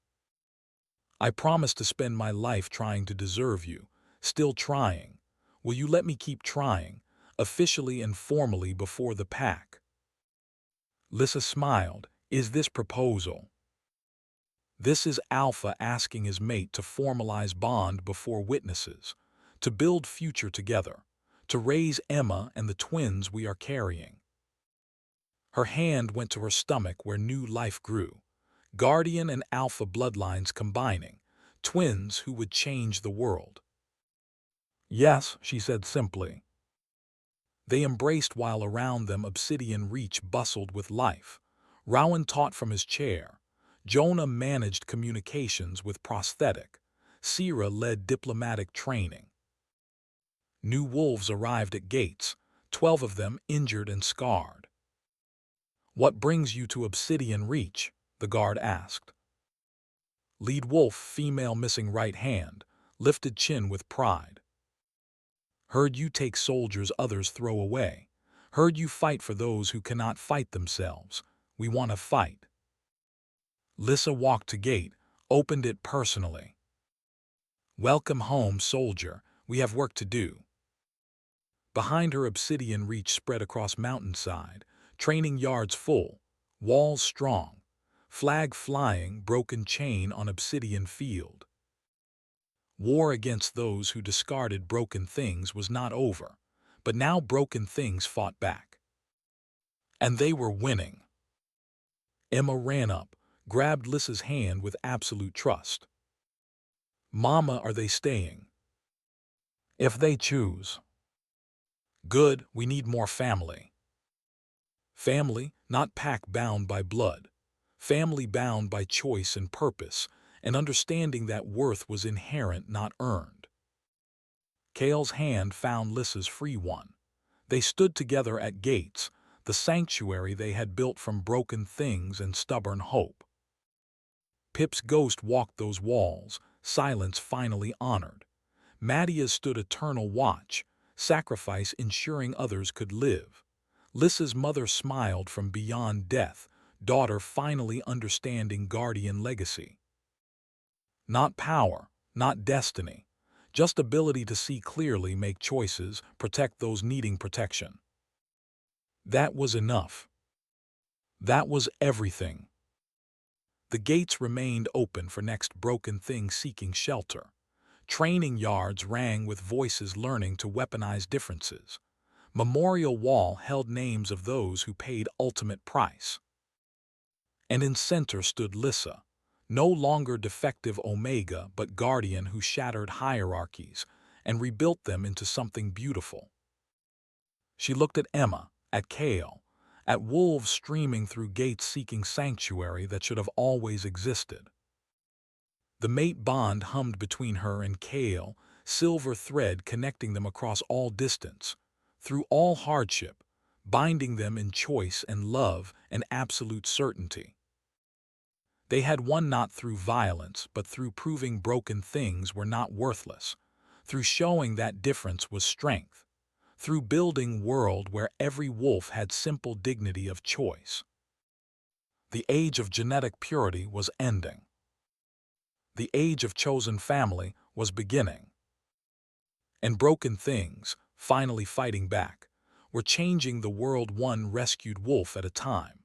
"I promise to spend my life trying to deserve you, still trying. Will you let me keep trying, officially and formally before the pack?" Lyssa smiled. "Is this proposal?" "This is Alpha asking his mate to formalize bond before witnesses, to build future together, to raise Emma and the twins we are carrying." Her hand went to her stomach where new life grew. Guardian and Alpha bloodlines combining, twins who would change the world. "Yes," she said simply. They embraced while around them Obsidian Reach bustled with life. Rowan taught from his chair. Jonah managed communications with prosthetic. Sierra led diplomatic training. New wolves arrived at gates, 12 of them injured and scarred. "What brings you to Obsidian Reach?" the guard asked. Lead wolf, female missing right hand, lifted chin with pride. "Heard you take soldiers others throw away. Heard you fight for those who cannot fight themselves. We want to fight." Lyssa walked to gate, opened it personally. "Welcome home, soldier. We have work to do." Behind her, Obsidian Reach spread across mountainside, training yards full, walls strong, flag flying, broken chain on Obsidian field. War against those who discarded broken things was not over, but now broken things fought back. And they were winning. Emma ran up, grabbed Lyssa's hand with absolute trust. "Mama, are they staying?" "If they choose." "Good, we need more family." Family, not pack bound by blood. Family bound by choice and purpose, and understanding that worth was inherent, not earned. Kael's hand found Lyssa's free one. They stood together at gates, the sanctuary they had built from broken things and stubborn hope. Pip's ghost walked those walls, silence finally honored. Matthias stood eternal watch, sacrifice ensuring others could live. Lyssa's mother smiled from beyond death, daughter finally understanding guardian legacy. Not power, not destiny, just ability to see clearly, make choices, protect those needing protection. That was enough. That was everything. The gates remained open for next broken thing seeking shelter. Training yards rang with voices learning to weaponize differences. Memorial Wall held names of those who paid ultimate price. And in center stood Lyssa, No longer defective Omega, but guardian who shattered hierarchies and rebuilt them into something beautiful. She looked at Emma, at Kael, at wolves streaming through gates seeking sanctuary that should have always existed. The mate bond hummed between her and Kael, silver thread connecting them across all distance, through all hardship, binding them in choice and love and absolute certainty. They had won not through violence, but through proving broken things were not worthless, through showing that difference was strength, through building world where every wolf had simple dignity of choice. The age of genetic purity was ending. The age of chosen family was beginning. And broken things, finally fighting back, were changing the world one rescued wolf at a time.